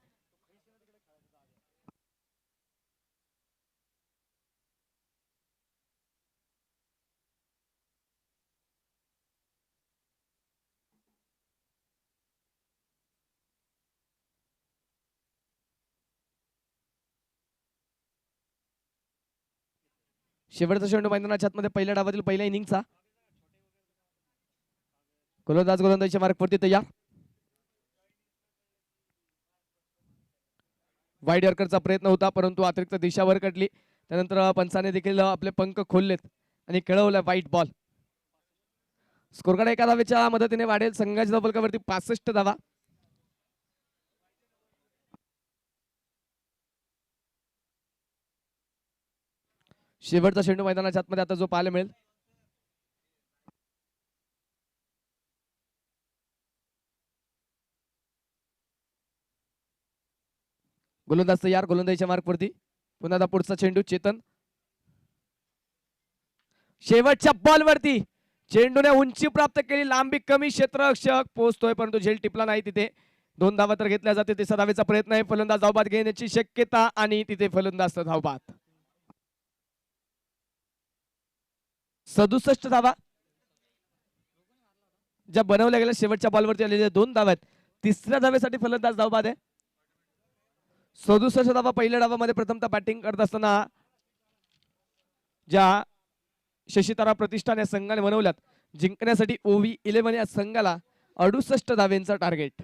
Speaker 1: शेवटचा चेंडू मैदानाच्या मध्ये पहिल्या डावातील पहिल्या इनिंगचा. गोलंदाजीच्या मार्कवरती तयार. वाईड यॉर्करचा प्रयत्न होता परंतु अतिरिक्त दिशावर कटली. त्यानंतर पंचाने देखील आपले पंख खोललेत आणि खेळवलं वाईट बॉल. स्कोरकार्ड एका धावेच्या मदतीने वाढेल. संघाच्या धावफलकावरती 65 धावा. शेवटचा चेंडू मैदानाच्या आतमध्ये आता जो पाहायला मिळेल. गोलंदाज तयार. गोलंदाजीच्या मार्कवरती पुन्हा पुढचा चेंडू चेतन. शेवटच्या बॉलवरती चेंडूने उंची प्राप्त केली. लांबी कमी, क्षेत्ररक्षक पोहोचतोय परंतु झेल टिपला नाही. तिथे 2 धावा तर घेतल्या जाते. तिसरा धावेचा प्रयत्न आहे. फलंदाज धावबाद घेण्याची शक्यता आणि तिथे फलंदाज धावबाद. 67 धावा ज्या बनवल्या गेल्या शेवटच्या बॉलवरती आलेल्या 2 धावा आहेत. तिसऱ्या धावेसाठी फलंदाज धावबाद आहे. 67 धावा पहिल्या डावामध्ये प्रथमतः बॅटिंग करत असताना ज्या शशीतारा प्रतिष्ठान या संघाने बनवल्यात जिंकण्यासाठी ओव्ही 11 या संघाला 68 धावेंचा टार्गेट.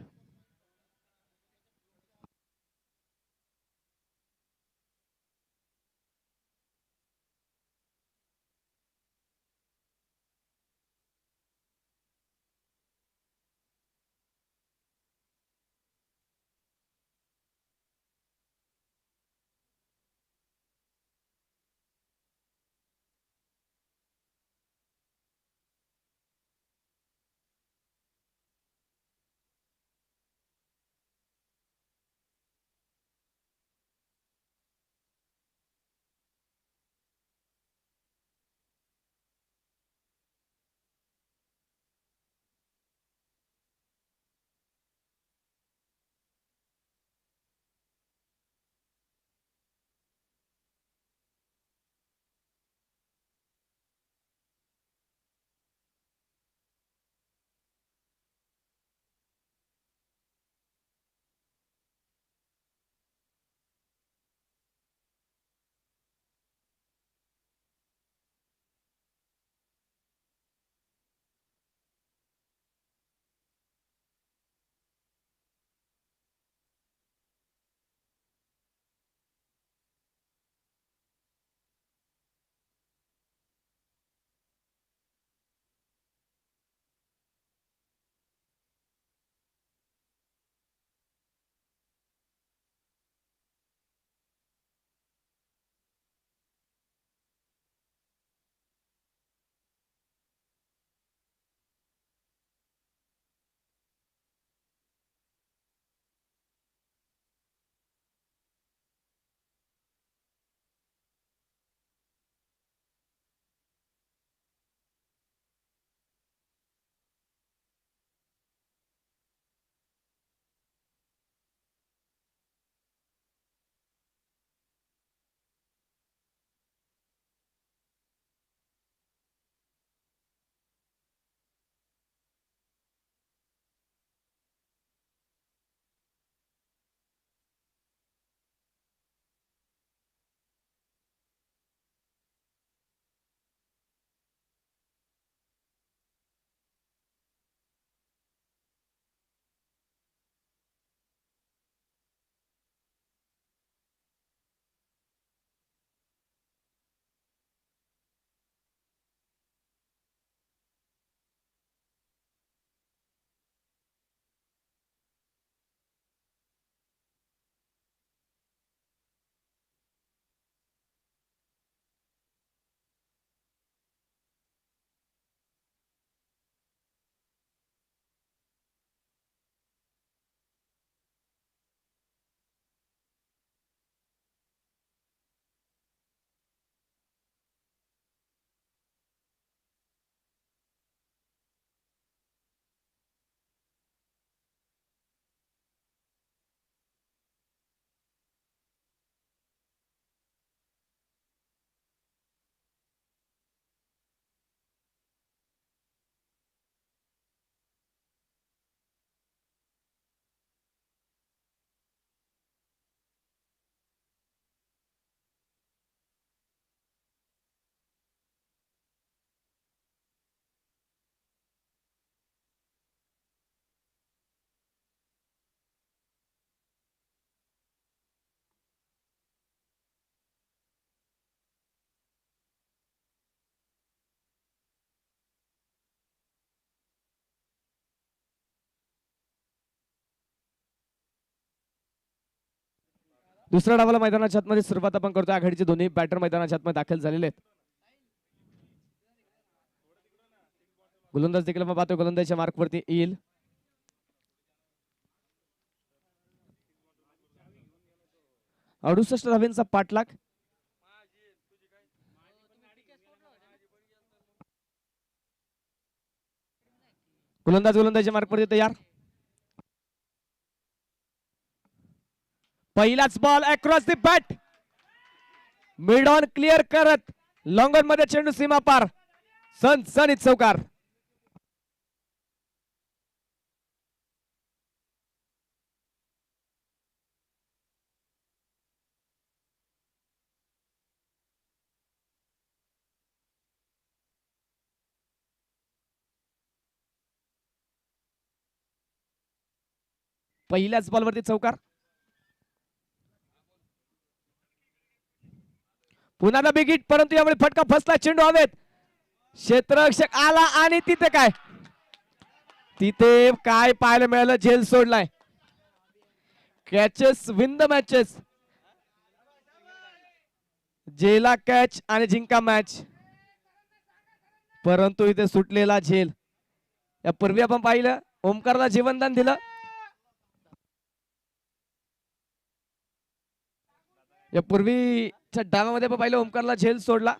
Speaker 1: दुसऱ्या डावाला मैदानाच्या आतमध्ये सुरुवात आपण करतोय. आघाडीचे दोन्ही बॅटर मैदानाच्या आतमध्ये दाखल झालेले आहेत. गोलंदाज देखील आपण पाहतोय गोलंदाजच्या मार्क वरती येईल. अडुसष्ट धावेंचा पाठलाग. गोलंदाजच्या मार्क वरती तयार. पहिलाच ball across the bat, mid on clear करत लॉंग ऑन मध्ये चेंडू सीमा पार, सनसनीत चौकार. पहिल्याच बॉलवरती चौकार. पुन्हा बिग हिट, परंतु यावेळी फटका फसला, चेंडू हवेत, क्षेत्ररक्षक आला आणि तिथे काय पाहायला मिळालं, झेल सोडलाय. कॅचेस विन द मॅचेस, जेला कॅच आणि जिंका मॅच, परंतु इथे सुटलेला झेल. यापूर्वी आपण पाहिलं ओमकारला जीवनदान दिलं, यापूर्वीच्या डावामध्ये आपण पाहिलं ओमकारला झेल सोडला,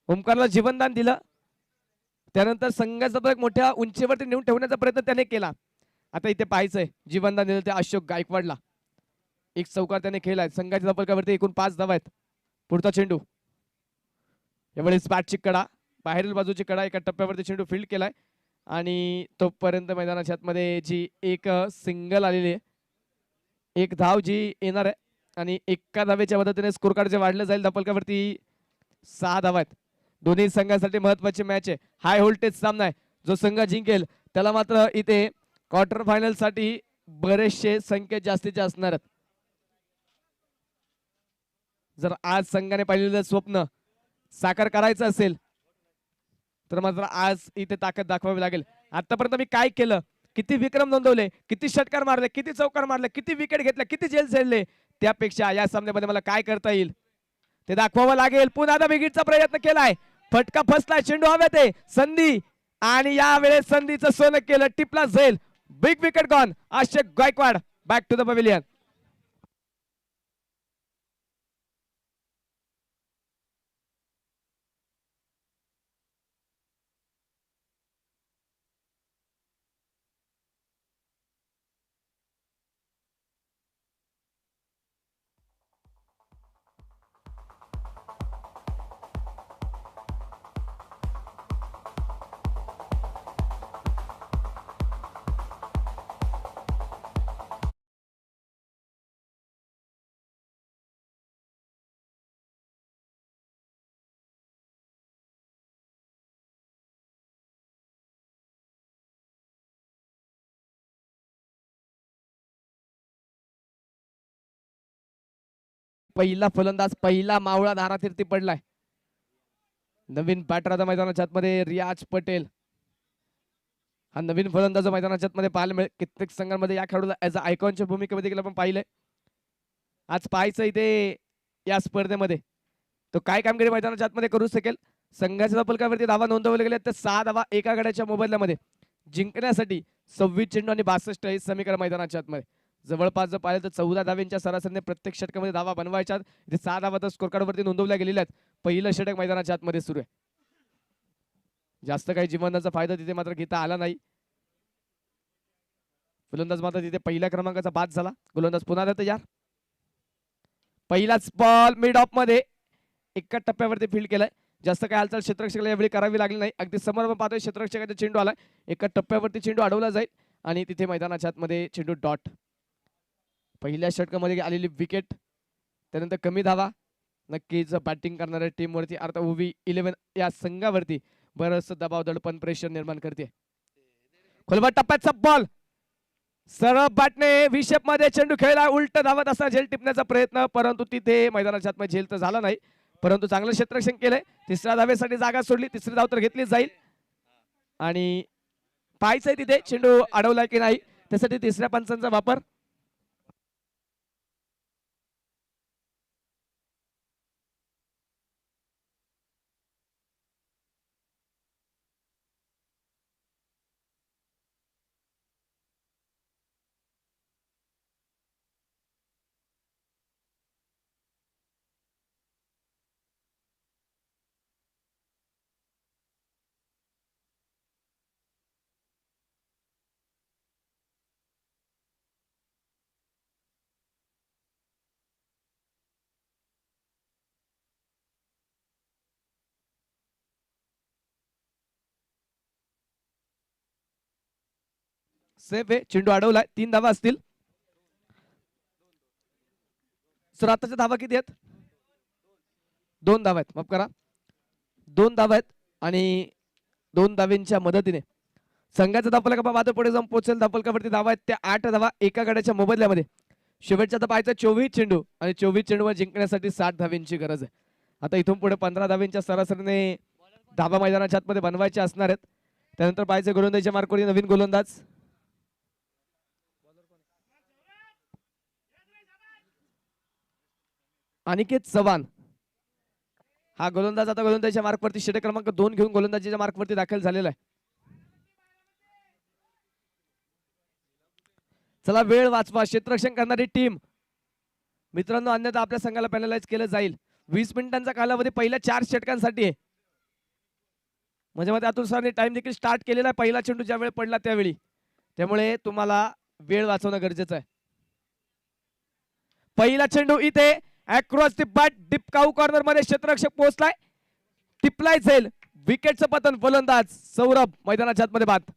Speaker 1: ओमकारला जीवनदान दिलं, त्यानंतर संघाचा तो एक मोठ्या उंचीवरती नेऊन ठेवण्याचा प्रयत्न त्याने केला. आता इथे पाहायचंय जीवनदान दिलं ते अशोक गायकवाडला. एक चौकार त्याने खेळलाय. संघाच्या फलकावरती एकूण 5 धावा आहेत. पुढचा चेंडू, यावेळेस बॅटची कडा, बाहेरील बाजूची कडा, एका टप्प्यावरती चेंडू फील्ड केलाय आणि तोपर्यंत मैदानाच्या आतमध्ये जी एक सिंगल आलेली आहे, एक धाव जी येणार आहे आणि एका धावेच्या मदतीने स्कोर कार्ड जे वाढलं जाईल. धपलकावरती 6 धावा आहेत. दोन्ही संघांसाठी महत्वाची मॅच आहे, हाय व्होल्टेज सामना आहे. जो संघ जिंकेल त्याला मात्र इथे क्वार्टर फायनल साठी बरेचसे संकेत जास्तीचे असणार आहेत. जर आज संघाने पाहिलेलं स्वप्न साकार करायचं असेल तर मात्र आज इथे ताकद दाखवावी लागेल. आतापर्यंत मी काय केलं, किती विक्रम नोंदवले, किती षटकार मारले, किती चौकार मारले, किती विकेट घेतल्या, किती झेल झेलले, त्यापेक्षा या सामन्यामध्ये मला काय करता येईल ते दाखवावं लागेल. पुन्हा विकेटचा प्रयत्न केलाय, फटका फसलाय, चेंडू हवेत आहे, संधी, आणि यावेळेस संधीचं सोनं केलं, टिपला झेल, big wicket gone. Ashok Gaikwad back to the pavilion. पहिला फलंदाज, पहिला मावळा धारातीर्थी पडलाय. नवीन बॅटर आता मैदानाच्या आतमध्ये रियाज पटेल, हा नवीन फलंदाज मैदानाच्या आतमध्ये पाहायला मिळेल. कित्येक संघांमध्ये या खेळाडूला ऍज अ आयकॉनच्या भूमिकेमध्ये देखील आपण पाहिलंय. आज पाहायचं इथे या स्पर्धेमध्ये तो काय कामगिरी मैदानाच्या आतमध्ये करू शकेल. संघाच्या फलकावरती धावा नोंदवल्या गेल्या तर 6 धावा एका गड्याच्या मोबदल्यामध्ये. जिंकण्यासाठी 26 चेंडू आणि 62 हे समीकरण मैदानाच्या आतमध्ये. जवळपास जर पाहिलं तर 14 धावेंच्या सरासरीने प्रत्येक षटकामध्ये धावा बनवायच्या. इथे 6 धावा तर स्कोर कार्डवरती नोंदवल्या गेलेल्या आहेत. पहिलं षटक मैदानाच्या आतमध्ये सुरू आहे. जास्त काही जीवनाचा फायदा तिथे मात्र घेता आला नाही. फलंदाज मात्र तिथे पहिल्या क्रमांकाचा बाद झाला. गोलंदाज पुन्हा तयार. पहिलाच बॉल मिड ऑफ मध्ये एका टप्प्यावरती फील्ड केलाय. जास्त काय हालचाल क्षेत्ररक्षकाला यावेळी करावी लागली नाही. अगदी समोर आपण पाहतोय क्षेत्ररक्षकाचा चेंडू आलाय. एका टप्प्यावरती चेंडू अडवला जाईल आणि तिथे मैदानाच्या आतमध्ये चेंडू डॉट. पहिल्या षटकामध्ये आलेली विकेट, त्यानंतर कमी धावा, नक्कीच बॅटिंग करणाऱ्या टीमवरती अर्थात उभी 11 या संघावरती बरंच दबाव, दडपण, प्रेशर निर्माण करते. खोलवर टप्प्याचा बॉल सरळ बॅटने विशेप मध्ये चेंडू खेळला, उलट धावत असा झेल टिपण्याचा प्रयत्न, परंतु तिथे मैदानाच्या आतमध्ये झेल तर झाला नाही, परंतु चांगलं क्षेत्ररक्षण केलंय. तिसऱ्या धावेसाठी जागा सोडली, तिसरी धाव तर घेतली जाईल आणि पाहायचंय तिथे चेंडू अडवलाय की नाही, त्यासाठी तिसऱ्या पंचांचा वापर. सेफ आहे, चेंडू अडवलाय, 3 धावा असतील. सर आताच्या धावा किती आहेत? 2 धावा आहेत, माफ करा, 2 धावा आहेत. आणि 2 धावेंच्या मदतीने संघाचा धावफलक मात्र पुढे जाऊन पोहोचेल. धावफलकावरती धावा आहेत त्या 8 धावा एका गड्याच्या मोबदल्यामध्ये. शेवटच्या धावायचा 24 चेंडू आणि 24 चेंडूवर जिंकण्यासाठी 60 धावेंची गरज आहे. आता इथून पुढे 15 धावेंच्या सरासरीने धावा मैदानाच्या आतमध्ये बनवायचे असणार आहेत. त्यानंतर पाहायचे गोलंदाजीच्या मार्कवरती नवीन गोलंदाज अनिकेत चव्हाण. हा गोलंदाज आता गोलंदाजीच्या मार्कवरती षटक क्रमांक 2 घेऊन गोलंदाजीच्या मार्कवरती दाखल झालेला आहे. चला वेळ वाचवा, क्षेत्ररक्षण करणारी टीम मित्रांनो, अन्यथा आपल्या संघाला पॅनलाइज केलं जाईल. 20 मिनिटांचा कालावधी पहिल्या 4 षटकांसाठी आहे. म्हणजे मग अतुल सरांनी टाइम देखील स्टार्ट केलेला आहे पहिला चेंडू ज्या वेळी पडला त्यावेळी, त्यामुळे तुम्हाला वेळ वाचवणं गरजेचं आहे. पहिला चेंडू इथे across the bat deep cow corner मध्ये क्षेत्ररक्षक पोहोचलाय, टिपलाय जाईल, विकेटचं पतन. फलंदाज सौरभ मैदानाच्या आतमध्ये बाद.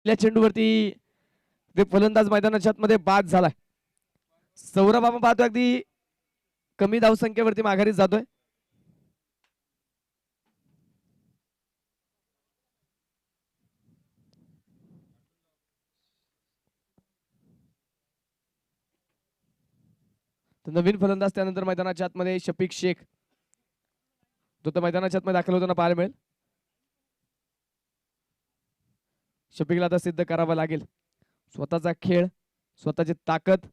Speaker 1: चेंडूवरती ते फलंदाज मैदानाच्या आतमध्ये बाद झालाय. सौरभ आपण पाहतो अगदी कमी धावसंख्येवरती माघारी जातोय. नवीन फलंदाज त्यानंतर मैदानाच्या आतमध्ये शफिक शेख, तो तर मैदानाच्या आतमध्ये दाखल होताना पाहायला मिळेल. शफिकला आता सिद्ध करावं लागेल स्वतःचा खेळ, स्वतःची ताकद.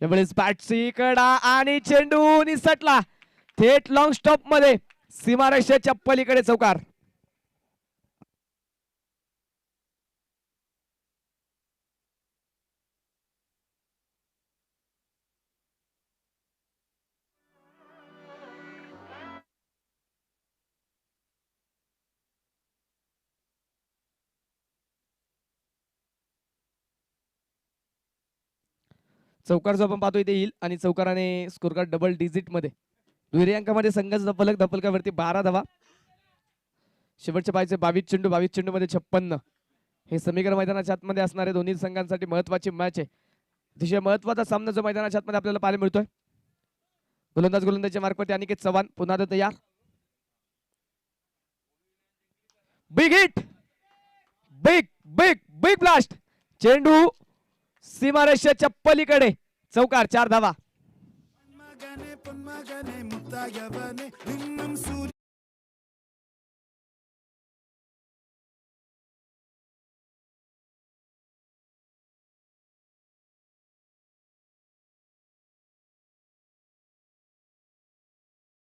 Speaker 1: यावेळेस बॅटची कडा आणि चेंडू निसटला थेट लॉंग स्टॉप मध्ये, सीमारेषेच्या पलीकडे चौकार. चौकार जो आपण पाहतो इथे येईल आणि चौकाराने स्कोर कार्ड डबल डिजिट मध्ये दुहेरी अंकामध्ये संघाचा फलक धपलकावरती 12 धावा. शेवटच्या पाहायचे 22 चेंडू, 22 चेंडू मध्ये 56. हे समीकरण मैदानाच्या आतमध्ये असणारे दोन्ही संघांसाठी महत्वाची मॅच आहे. अतिशय महत्वाचा सामना जो मैदानाच्या आतमध्ये आपल्याला पाहायला मिळतोय. गोलंदाजीच्या मार्कवरती अनिकेत चव्हाण पुन्हा तयार. Big hit, big big big blast, चेंडू सीमारेषेच्या पलीकडे चौकार, 4 धावा.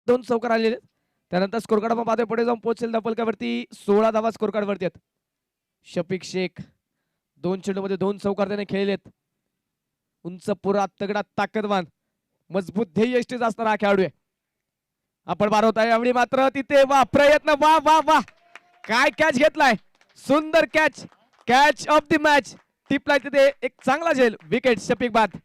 Speaker 1: दोन चौकार आलेले. त्यानंतर स्कोर कार्ड आपण पाहतोय पुढे जाऊन पोहोचेल धपलकावरती 16 धावा स्कोर कार्ड वरती आहेत. शफिक शेख 2 चेंडू मध्ये 2 चौकार त्याने खेळलेत. उंच पुरा तगडा ताकदवान मजबूत ध्येय यष्टीच असणारा हा खेळाडू आहे. आपण बारवता यावेळी मात्र तिथे वा प्रयत्न, वा वा वा, काय कॅच घेतलाय, सुंदर catch, catch of the match, टिपलाय तिथे एक चांगला झेल, विकेट, शफिक बाद.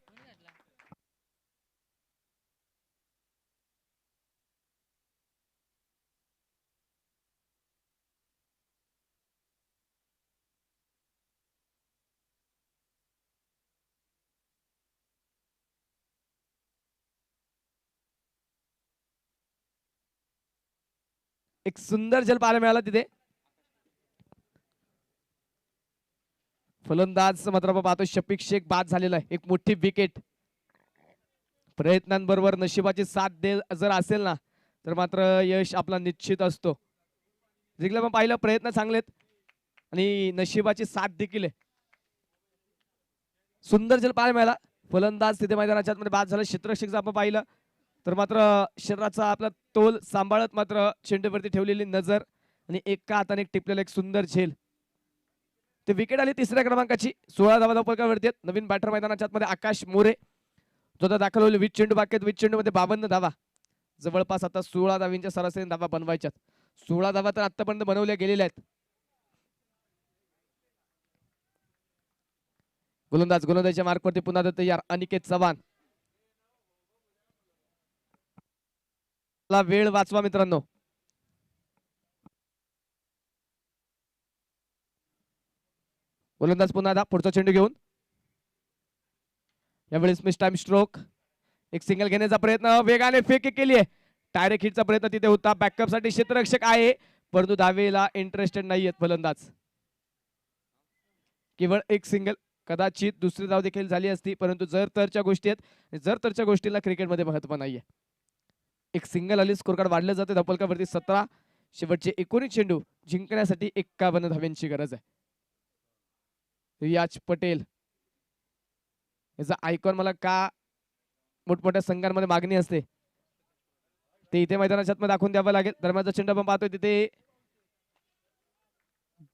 Speaker 1: एक सुंदर झेल पाहायला मिळाला तिथे. फलंदाज मात्र पाहतो शफिक शेख बाद झालेला आहे. एक मोठी विकेट प्रयत्नांबरोबर नशिबाची साथ दे जर असेल ना तर मात्र यश आपला निश्चित असतो. जिंकलं पण पाहिलं प्रयत्न चांगलेत आणि नशिबाची साथ देखील आहे. सुंदर जल पाहायला मिळाला. फलंदाज तिथे मैदानाच्या आतमध्ये बाद झाला. क्षेत्ररक्षक आपण पाहिलं तर मात्र शरीराचा आपला तोल सांभाळत मात्र चेंडूवरती ठेवलेली नजर आणि एका हाताने टिपलेला एक सुंदर झेल. ते विकेट आली तिसऱ्या क्रमांकाची. 16 धावा धावपळकावरती आहेत. नवीन बॅटर मैदानाच्या आतमध्ये आकाश मोरे जो आता दाखल होईल. 20 चेंडू बाकी आहेत. 20 चेंडू मध्ये 52 धावा. जवळपास आता 16 धावींच्या सरासरी धावा बनवायच्यात. 16 धावा तर आतापर्यंत बनवल्या गेलेल्या आहेत. गोलंदाजच्या मार्कवरती पुन्हा तयार अनिकेत चव्हाण. वेळ वाचवा मित्रांनो. गोलंदाज पुन्हा पुढचा चेंडू घेऊन यावेळेस मिस टाइम स्ट्रोक. एक सिंगल घेण्याचा प्रयत्न वेगाने फेक केली आहे. डायरेक्ट हिटचा प्रयत्न तिथे होता. बॅकअप साठी क्षेत्ररक्षक आहे परंतु धावेला इंटरेस्टेड नाहीयेत फलंदाज. केवळ एक सिंगल. कदाचित दुसरी धाव देखील झाली असती परंतु जर तरच्या गोष्टी आहेत. जर तरच्या गोष्टीला क्रिकेटमध्ये महत्व नाहीये. एक सिंगल आली. स्कोर कार्ड वाढलं जाते. धपलकावरती 17. शेवटचे 19 चेंडू जिंकण्यासाठी 51 धाव्यांची गरज आहे. रियाज पटेल याचा आयकॉन मला का मोठमोठ्या संघांमध्ये मागणी असते ते इथे मैदानाच्या आतमध्ये दाखवून द्यावं लागेल. दरम्यानचा चेंडू आपण पाहतोय तिथे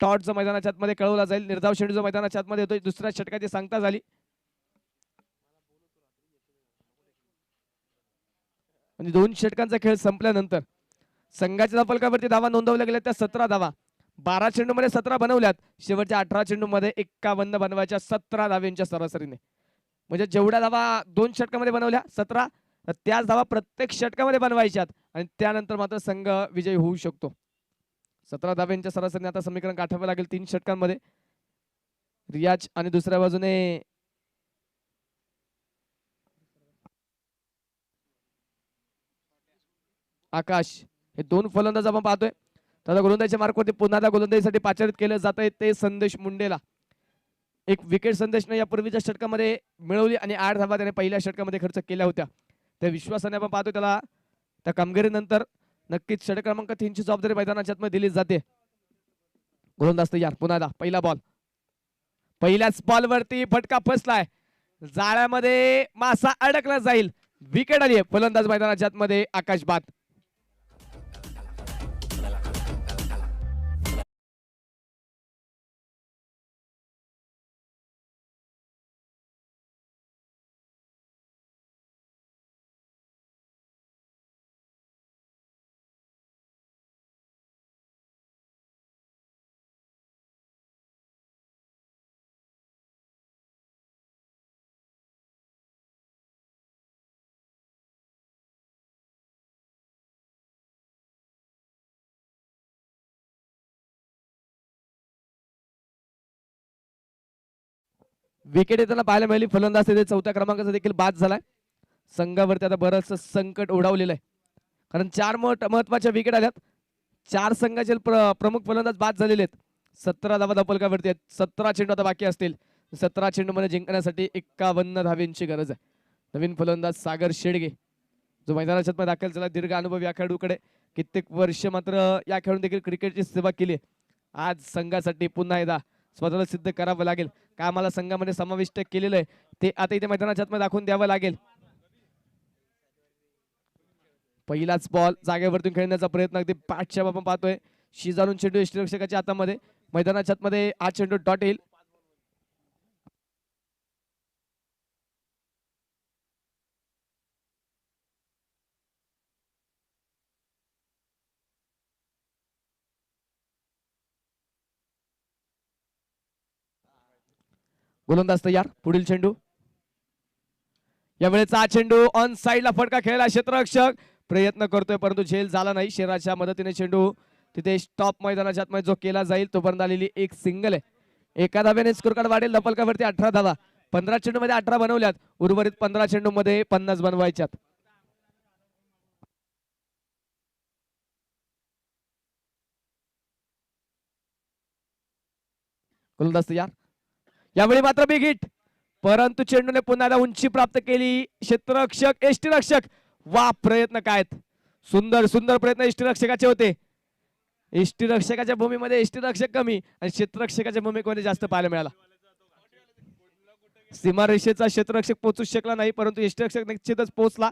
Speaker 1: डॉट जो मैदानाच्या आतमध्ये कळवला जाईल. निर्धाव चेंडू जो मैदानाच्या आतमध्ये येतोय. दुसऱ्या षटकाची सांगता झाली. आणि 2 षटकांचा खेळ संपल्यानंतर संघाच्या फलकावरती धावा नोंदवल्या गेल्या त्या 17 धावा. 12 चेंडू मध्ये 17 बनवल्यात. शेवटच्या 18 चेंडू मध्ये 51 बनवायच्या 17 धाव्यांच्या सरासरीने. म्हणजे जेवढ्या धावा 2 षटकामध्ये बनवल्या 17 त्याच धावा प्रत्येक षटकामध्ये बनवायच्यात आणि त्यानंतर मात्र संघ विजयी होऊ शकतो. 17 धाव्यांच्या सरासरीने आता समीकरण गाठावं लागेल 3 षटकांमध्ये. रियाज आणि दुसऱ्या बाजूने आकाश हे 2 फलंदाज आपण पाहतोय. त्याला गोलंदाजीच्या मार्कवरती पुन्हा गोलंदाजीसाठी पाचारित केलं जात आहे ते संदेश मुंडेला. एक विकेट संदेशने यापूर्वीच्या षटकामध्ये मिळवली आणि 8 धावा त्याने पहिल्या षटकामध्ये खर्च केल्या होत्या. त्या विश्वासाने आपण पाहतोय त्याला त्या कामगिरीनंतर नक्कीच षटक क्रमांक 3 ची जबाबदारी मैदानाच्या आतमध्ये दिली जाते. गोलंदाज तयार. पुन्हा पहिला बॉल. पहिल्याच बॉलवरती फटका फसलाय. जाळ्यामध्ये मासा अडकला जाईल. विकेट आली आहे. फलंदाज मैदानाच्या आतमध्ये आकाश बाद. विकेट येताना पाहायला मिळाली. फलंदाज तिथे 4थ्या क्रमांकाचा देखील बाद झालाय. संघावरती आता बरंच संकट ओढावलेलं आहे कारण 4 महत्वाच्या विकेट आल्यात. 4 संघाचे प्रमुख फलंदाज बाद झालेले आहेत. 17 धावा धावपलकावरती आहेत. 17 चेंडू आता बाकी असतील. 17 चेंडू मध्ये जिंकण्यासाठी 51 धाव्यांची गरज आहे. नवीन फलंदाज सागर शेडगे जो मैदानाच्या दाखल झाला. दीर्घ अनुभव या खेळाडूकडे. कित्येक वर्ष मात्र या खेळून देखील क्रिकेटची सेवा केली. आज संघासाठी पुन्हा एकदा स्वतःला सिद्ध करावं लागेल. काय आम्हाला संघामध्ये समाविष्ट केलेलं आहे ते आता इथे मैदानाच्या आतमध्ये दाखवून द्यावं लागेल. पहिलाच बॉल जागेवरतून खेळण्याचा प्रयत्न अगदी पाठच्या आपण पाहतोय. शिजारून चेंडू यष्टीरक्षकाच्या हातामध्ये. मैदानाच्या आतमध्ये हा चेंडू डॉट येईल. गोलंदाज तयार. पुढील चेंडू. यावेळेचा हा चेंडू ऑन साइडला फटका खेळला. क्षेत्ररक्षक प्रयत्न करतोय परंतु झेल झाला नाही. शरीराच्या मदतीने चेंडू तिथे स्टॉप मैदानाच्या आतमध्ये जो केला जाईल तोपर्यंत आलेली एक सिंगल आहे. एका धाव्याने स्कोर कार्ड वाढेल. धपलकावरती 18 धावा. 15 चेंडू मध्ये 18 बनवल्यात. उर्वरित 15 चेंडू मध्ये 50 बनवायच्यात. गोलंदाज तयार. यावेळी मात्र बिग हिट. परंतु चेंडूने पुन्हा एकदा उंची प्राप्त केली. क्षेत्ररक्षक यष्टीरक्षक वा प्रयत्न काय सुंदर सुंदर प्रयत्न यष्टीरक्षकाचे होते. यष्टीरक्षकाच्या भूमीमध्ये यष्टीरक्षक कमी आणि क्षेत्ररक्षकाच्या भूमिकेमध्ये जास्त पाहायला मिळाला. सीमारेषेचा क्षेत्ररक्षक पोहोचू शकला नाही परंतु यष्टीरक्षक निश्चितच पोहोचला.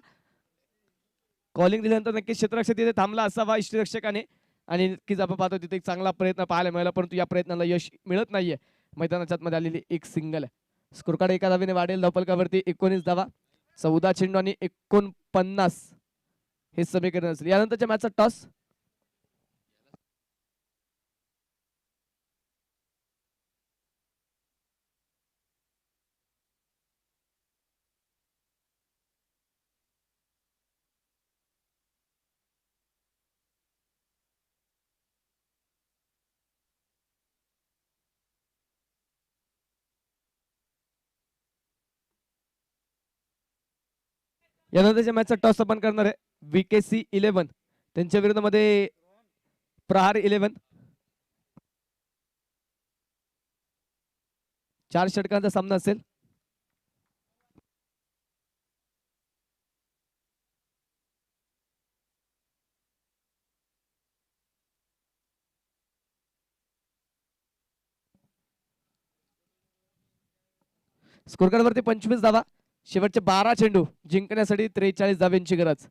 Speaker 1: कॉलिंग दिल्यानंतर नक्कीच क्षेत्ररक्षक तिथे थांबला असावा यष्टीरक्षकाने आणि नक्कीच आपण पाहतो तिथे एक चांगला प्रयत्न पाहायला मिळाला परंतु या प्रयत्नाला यश मिळत नाहीये. मैदानाच्या आतमध्ये आलेली एक सिंगल आहे. स्कोर कार्ड एका धावेने वाढेल धावफलकावरती 19 धावा 14 चेंडू आणि 49 हे समीकरण असेल. यानंतरच्या मॅचचा टॉस यानंतरच्या मॅचचा टॉस आपण करणार आहे. VKC 11 त्यांच्या विरोधामध्ये प्रहार 11. 4 षटकांचा सामना असेल. स्कोर कार्ड वरती 25 धावा शेवटचे 12 चेंडू जिंकण्यासाठी 43 धाव्यांची गरज.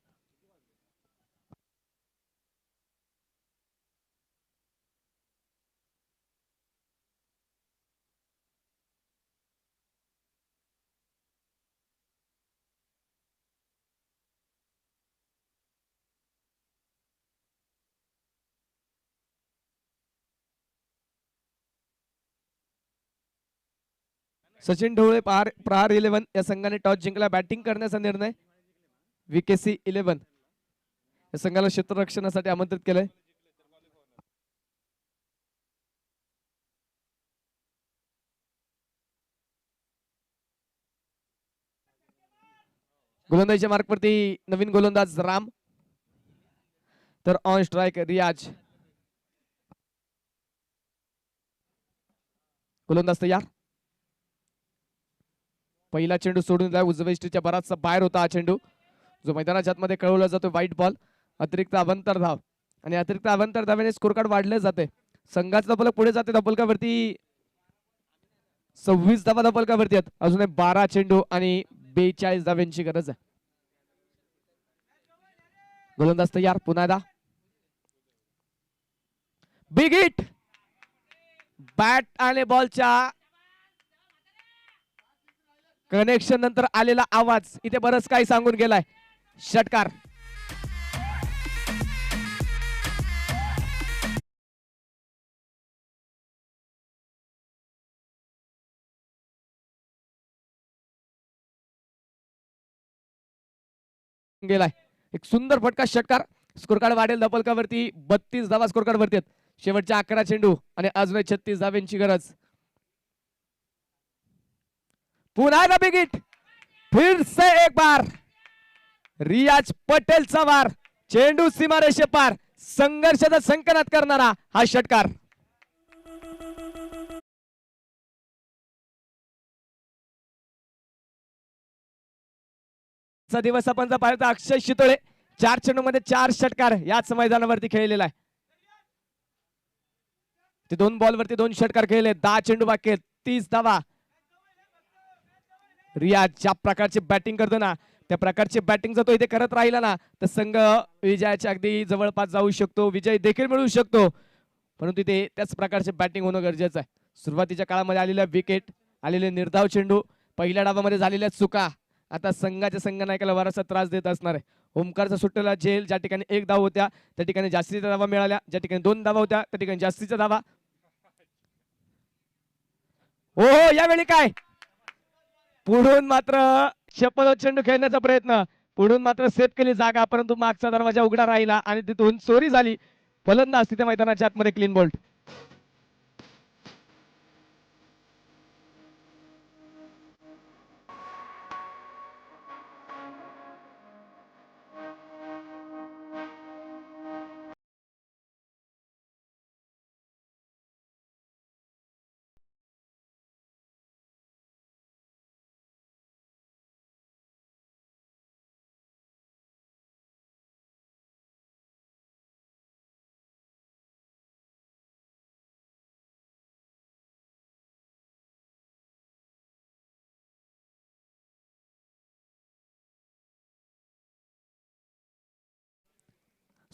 Speaker 1: सचिन ढवळे प्रहार 11 या संघाने टॉस जिंकला. बॅटिंग करण्याचा निर्णय. VKC 11 या संघाला क्षेत्ररक्षणासाठी आमंत्रित केलंय. गोलंदाजीच्या मार्कवरती नवीन गोलंदाज राम तर ऑन स्ट्राइक रियाज. गोलंदाज तयार. पहिला चेंडू सोडून दिला उजव्या इष्टीच्या बराचसा बाहेर होता. हा चेंडू जो मैदानाच्या आतमध्ये कळवला जातो व्हाईट बॉल. अतिरिक्त अवंतर धाव आणि अतिरिक्त अवंतर धावेने स्कोर कार्ड वाढले जाते. संघाचा धावफलक पुढे जाते. धावफलकावरती 26 धावा धावफलकावरती आहेत. अजून 12 चेंडू आणि 42 धाव्यांची गरज आहे. गोलंदाज तयार. पुन्हा एकदा बिग हिट. बॅट आणि बॉलच्या कनेक्शन नंतर आलेला आवाज इथे बरंच काही सांगून गेलाय. षटकार. गेलाय एक सुंदर फटका षटकार. स्कोर कार्ड वाढेल धावफलकावरती 32 धावा स्कोर कार्ड वरती आहेत. शेवटच्या 11 चेंडू आणि अजून 36 धाव्यांची गरज. पुन्हा एकदा बिग हिट. फिर से एक बार रियाज पटेलचा वार. चेंडू सीमारेषे पार. संघर्षाचा संकनात करणारा हा षटकार. दिवस आपण पाहिलं अक्षय शितोळे 4 चेंडू मध्ये 4 षटकार याच मैदानावरती खेळलेला आहे. ते 2 बॉल वरती 2 षटकार खेळले. 10 चेंडू बाकी आहेत. 30 धावा. रियाज ज्या प्रकारची बॅटिंग करतो ना त्या प्रकारची बॅटिंग जर तो इथे करत राहिला ना तर संघ विजयाच्या अगदी जवळपास जाऊ शकतो. विजय देखील मिळू शकतो परंतु इथे त्याच प्रकारचे बॅटिंग होणं गरजेचं आहे. सुरुवातीच्या काळामध्ये आलेल्या विकेट आलेले निर्धाव चेंडू पहिल्या डावामध्ये झालेल्या चुका आता संघाच्या संघनायकाला वारसा त्रास देत असणार आहे. ओमकारचा सुट्टेला जेल ज्या ठिकाणी 1 धाव होत्या त्या ठिकाणी जास्तीच्या धावा मिळाल्या. ज्या ठिकाणी 2 धावा होत्या त्या ठिकाणी जास्तीच्या धावा. हो यावेळी काय पुढून मात्र शपथ चेंडू खेळण्याचा प्रयत्न. पुढून मात्र सेफ केली जागा परंतु मागचा दरवाजा उघडा राहिला आणि तिथून चोरी झाली. फलंदाज तिथे मैदानाच्या आतमध्ये क्लीन बोल्ट.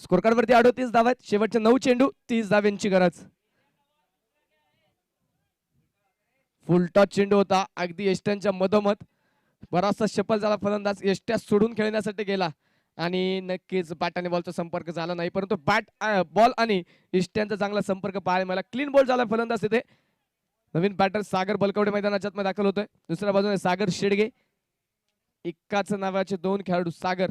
Speaker 1: स्कोर कार्ड वरती 38 धावा आहेत. शेवटचे 9 चेंडू 30 धाव्यांची गरज. फुल टॉस चेंडू होता अगदी यष्ट्यांच्या मधोमध. बराचसा शफल झाला, फलंदाज यष्ट्या सोडून खेळण्यासाठी गेला आणि नक्कीच बॅट आणि बॉलचा संपर्क झाला नाही, परंतु बॅट बॉल आणि यष्ट्यांचा चांगला संपर्क पाहायला मला. क्लीन बॉल झाला फलंदाज तिथे. नवीन बॅटर सागर बलकवडे मैदानाच्या आतमध्ये दाखल होतोय. दुसऱ्या बाजूने सागर शेडगे. एकाच नावाचे दोन खेळाडू सागर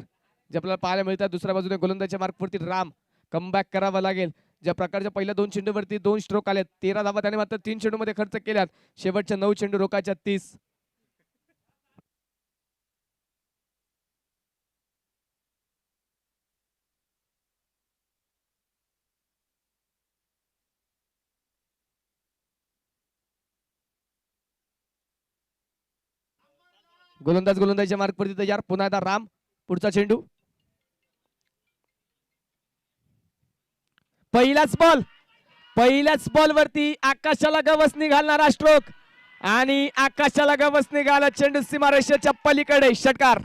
Speaker 1: जे आपल्याला पाहायला मिळतात. दुसऱ्या बाजूने गोलंदाजच्या मार्कवरती राम. कमबॅक करावा लागेल. ज्या प्रकारच्या पहिल्या 2 चेंडूवरती 2 स्ट्रोक आले, 13 धावा त्याने मात्र 3 चेंडू मध्ये खर्च केल्यात. शेवटच्या 9 चेंडू रोखायच्या 30. गोलंदाजच्या मार्कवरती तयार. पुन्हा एकदा राम. पुढचा चेंडू. पहिल्याच बॉल वरती आकाशाला गवस निघालणारा स्ट्रोक आणि आकाशाला गवस निघाला. चेंडू सीमारेषेच्या पलीकडे. षटकार.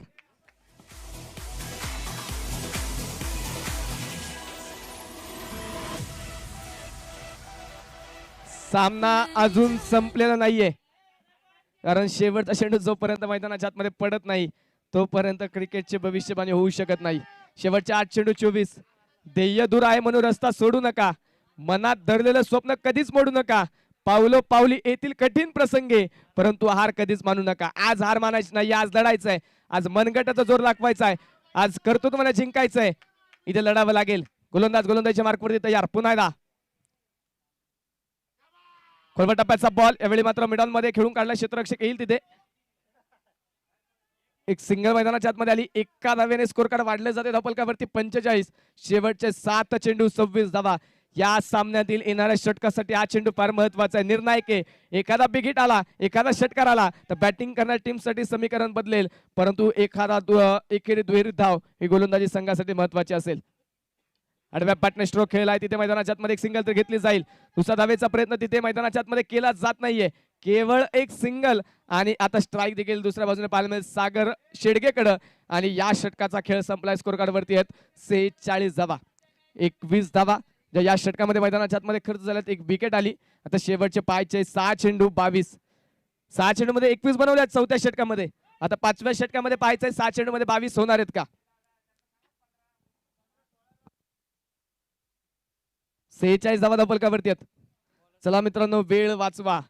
Speaker 1: सामना अजून संपलेला नाहीये, कारण शेवटचा चेंडू जोपर्यंत मैदानाच्या आतमध्ये पडत नाही तोपर्यंत क्रिकेटचे भविष्यवाणी होऊ शकत नाही. शेवटचे 8 चेंडू 24. ध्येय दूर आहे म्हणून रस्ता सोडू नका. मनात धरलेलं स्वप्न कधीच मोडू नका. पावलो पावली येतील कठीण प्रसंगे, परंतु हार कधीच मानू नका. आज हार मानायची नाही, आज लढायचंय. आज मनगटाचा जोर दाखवायचा आहे. आज कर्तृत्वाने जिंकायचंय. इथे लढावं लागेल. गोलंदाजच्या मार्कवरती तयार. पुन्हा एकदा खोलवा टप्प्याचा बॉल. यावेळी मात्र मिडॉन मध्ये खेळून काढला. क्षेत्ररक्षक येईल तिथे. एक सिंगल मैदानाच्या आतमध्ये आली. एका धाव्याने स्कोर कार्ड वाढले जाते धावफलकावरती 45. शेवटचे 7 चेंडू 26 धावा. या सामन्यातील येणाऱ्या षटकासाठी हा चेंडू फार महत्वाचा आहे, निर्णायक आहे. एखादा बिग हिट आला, एखादा षटकार आला तर बॅटिंग करणाऱ्या टीम साठी समीकरण बदलेल, परंतु एखादा एकेरी दुहेरी धाव ही गोलंदाजी संघासाठी महत्वाची असेल. आडव्या बॅटने स्ट्रोक खेळलाय तिथे. मैदानाच्या आतमध्ये एक सिंगल तर घेतली जाईल. दुसरा धावेचा प्रयत्न तिथे मैदानाच्या आतमध्ये केला जात नाहीये. केवळ एक सिंगल आणि आता स्ट्राईक देखील दुसऱ्या बाजूने पाहायला मिळेल सागर शेडगेकडे. आणि या षटकाचा खेळ संपलाय. स्कोर कार्ड वरती आहेत 46 धावा. 21 धावा ज्या या षटकामध्ये मैदानाच्या आतमध्ये खर्च झाल्यात. एक विकेट आली. आता शेवटचे पाहायचे 6 चेंडू 22. 6 चेंडू मध्ये 21 बनवल्यात चौथ्या षटकामध्ये. आता 5व्या षटकामध्ये पाहायचंय 6 चेंडू मध्ये 22 होणार आहेत का. 46 धावा धावफलकावरती आहेत. चला मित्रांनो, वेळ वाचवा.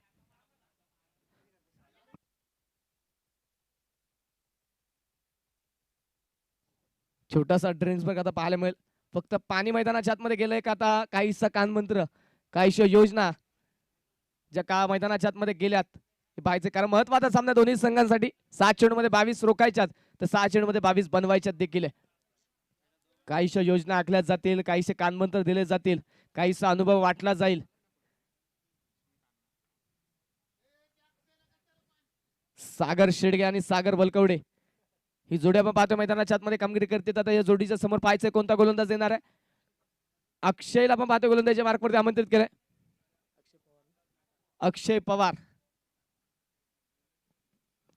Speaker 1: छोटासा ड्रिंक्स ब्रेक आता पाहायला मिळेल. फक्त पाणी मैदानाच्या आतमध्ये गेलंय का आता काहीसा कानमंत्र, काहीशा योजना ज्या का मैदानाच्या आतमध्ये गेल्यात हे पाहायचे, कारण महत्वाचा सामना दोन्ही संघांसाठी. 7 चेंडू मध्ये 22 रोखायच्यात तर 6 चेंडू मध्ये 22 बनवायच्यात देखील. काहीशा योजना आखल्या जातील, काहीसे कानमंत्र दिले जातील, काहीसा अनुभव वाटला जाईल. सागर शेडगे आणि सागर बलकवडे ही जोडी आपण पाहतो मैदानाच्या आतमध्ये कामगिरी करते. आता या जोडीच्या समोर पाहायचंय कोणता गोलंदाज येणार आहे. अक्षयला आपण पाहतो गोलंदाजीच्या मार्कवरती आमंत्रित केलंय. अक्षय पवार.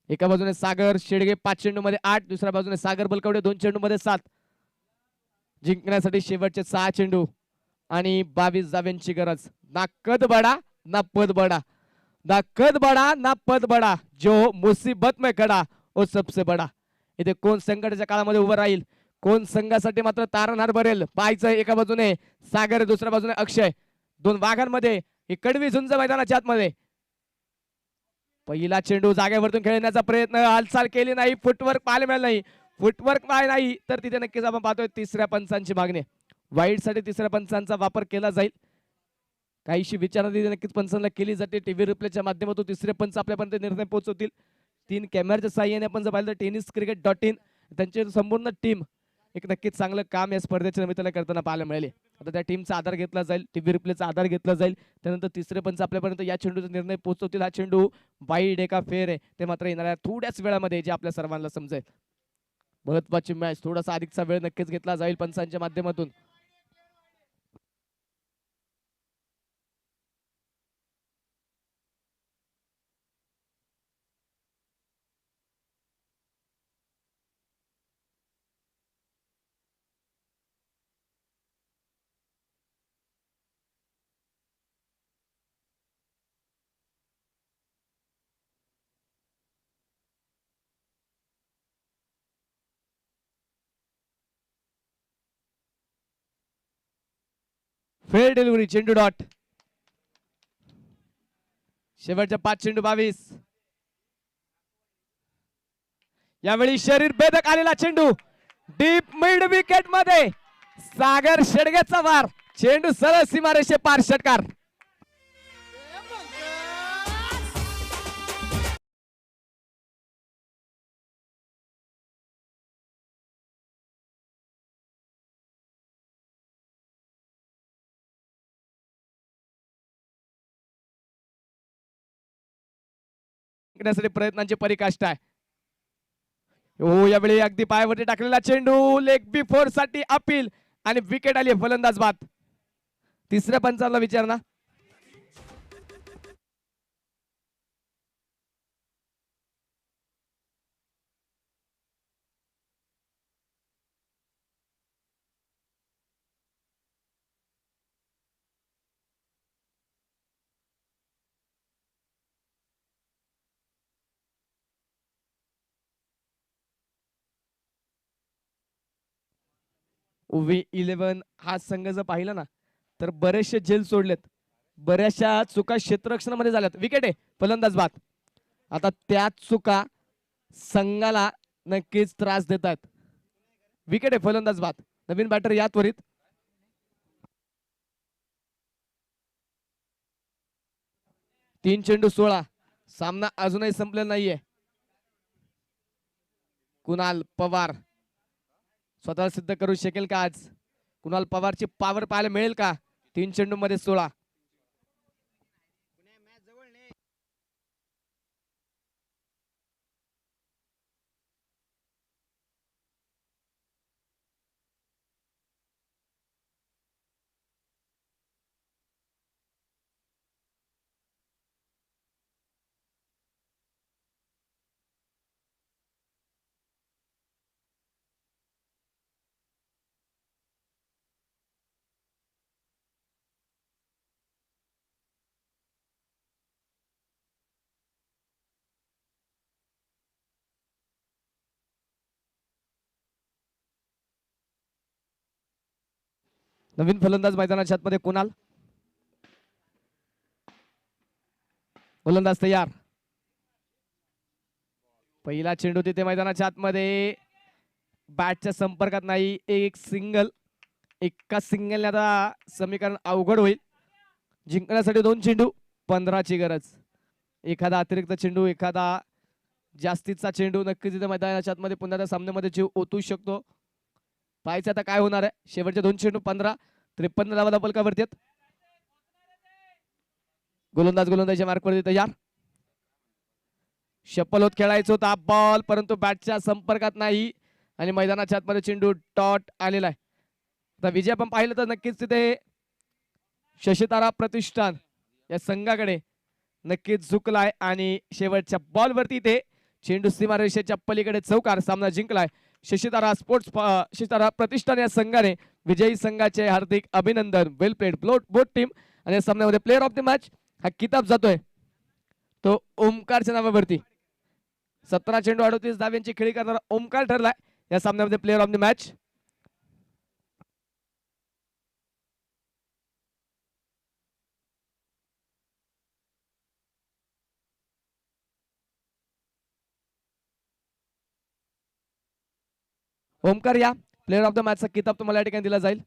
Speaker 1: एका बाजूने सागर शेडगे 5 चेंडू मध्ये 8. दुसऱ्या बाजूने सागर बलकवडे 2 चेंडू मध्ये 7. जिंकण्यासाठी शेवटचे 6 चेंडू आणि 22 धाव्यांची गरज. ना कद बडा ना पद बडा, ना कद बडा ना पद बडा, जो मुसीबत में खडा वो सबसे बडा. इथे कोण संकटाच्या काळामध्ये उभं राहील, कोण संघासाठी मात्र तारणहार भरेल पाहायचं. एका बाजूने सागर, दुसऱ्या बाजूने अक्षय. 2 वाघांमध्ये ही कडवी झुंज मैदानाच्या आतमध्ये. पहिला चेंडू जागेवरतून खेळण्याचा प्रयत्न, हालचाल केली नाही, फुटवर्क पाहायला मिळालं नाही. फुटवर्क पाय नाही तर तिथे नक्कीच आपण पाहतोय तिसऱ्या पंचांची मागणी. वाईड साठी तिसऱ्या पंचांचा वापर केला जाईल. काहीशी विचारणी नक्कीच पंचांना केली जाते. टीव्ही रिप्लेच्या माध्यमातून तिसरे पंच आपल्यापर्यंत निर्णय पोहोचवतील. 3 कॅमेऱ्याच्या साहाय्याने आपण जर पाहिलं तर tenniscricket.in त्यांची संपूर्ण टीम एक नक्कीच चांगलं काम या स्पर्धेच्या निमित्तानं करताना पाहायला मिळाले. आता त्या टीमचा आधार घेतला जाईल, टीव्ही रिप्लेचा आधार घेतला जाईल. त्यानंतर तिसरे पंच आपल्यापर्यंत या चेंडूचा निर्णय पोहोचवतील. हा चेंडू वाईड एका फेर आहे ते मात्र येणाऱ्या थोड्याच वेळामध्ये जे आपल्या सर्वांना समजेल. महत्वाची मॅच, थोडासा अधिकचा वेळ नक्कीच घेतला जाईल पंचांच्या माध्यमातून. फेअर डिलिव्हरी, चेंडू डॉट. शेवटच्या 5 चेंडू 22. यावेळी शरीर भेदक आलेला चेंडू डीप मिड विकेट मध्ये सागर शेडगेचा वार. चेंडू सरळ सीमारेषे पार, षटकार. प्रयत्नांची पराकाष्ठा आहे. हो, यावेळी अगदी पायावरती टाकलेला चेंडू लेग बी फोर साठी अपील आणि विकेट आली. फलंदाज बाद. तिसऱ्या पंचाला विचारणा. उवी 11 हा संघ जर पाहिला ना तर बरेचसे झेल सोडलेत, बऱ्याचशा चुका क्षेत्ररक्षणामध्ये झाल्यात. विकेट आहे, फलंदाज बाद. आता त्याच चुका संघाला नक्कीच त्रास देतात. विकेट आहे, फलंदाज बाद. नवीन बॅटर या त्वरित. तीन चेंडू 16. सामना अजूनही संपलेला नाहीये. कुणाल पवार स्वतःला सिद्ध करू शकेल का आज? कुणाल पवारची पॉवर पाहायला मिळेल का? 3 चेंडू मध्ये 16. नवीन फलंदाज मैदानाच्या आतमध्ये कुणाल. फलंदाज तयार. पहिला चेंडू तिथे मैदानाच्या आतमध्ये बॅटच्या संपर्कात नाही. एक सिंगल. एका सिंगलने आता समीकरण अवघड होईल. जिंकण्यासाठी 2 चेंडू 15 ची गरज. एखादा अतिरिक्त चेंडू, एखादा जास्तीचा चेंडू नक्कीच तिथे मैदानाच्या आतमध्ये पुन्हा त्या सामन्यामध्ये जीव ओतू शकतो. पाहायचं आता काय होणार आहे. शेवटचे 2 चेंडू 15. 53 धावा फलकावरती आहेत. गोलंदाजाच्या मार्कवरती तयार. शपल होत खेळायचं होता बॉल, परंतु बॅटच्या संपर्कात नाही आणि मैदानाच्या आतमध्ये चेंडू डॉट आलेला आहे. आता विजय आपण पाहिलं तर नक्कीच तिथे शशीतारा प्रतिष्ठान या संघाकडे नक्कीच झुकलाय आणि शेवटच्या बॉलवरती ते चेंडू सीमारेषेच्या पलीकडे चौकार. सामना जिंकलाय शशीतारा प्रतिष्ठान या संघाने. विजयी संघाचे हार्दिक अभिनंदन. वेल प्लेड बोथ टीम. आणि या सामन्यामध्ये प्लेअर ऑफ द मॅच हा किताब जातोय तो ओमकारच्या नावावरती. 17 चेंडू 38 धाव्यांची खेळी करणारा ओमकार ठरलाय या सामन्यामध्ये player of the match. Omkar या प्लेअर ऑफ द मॅचचा किताब तुम्हाला या ठिकाणी दिला जाईल.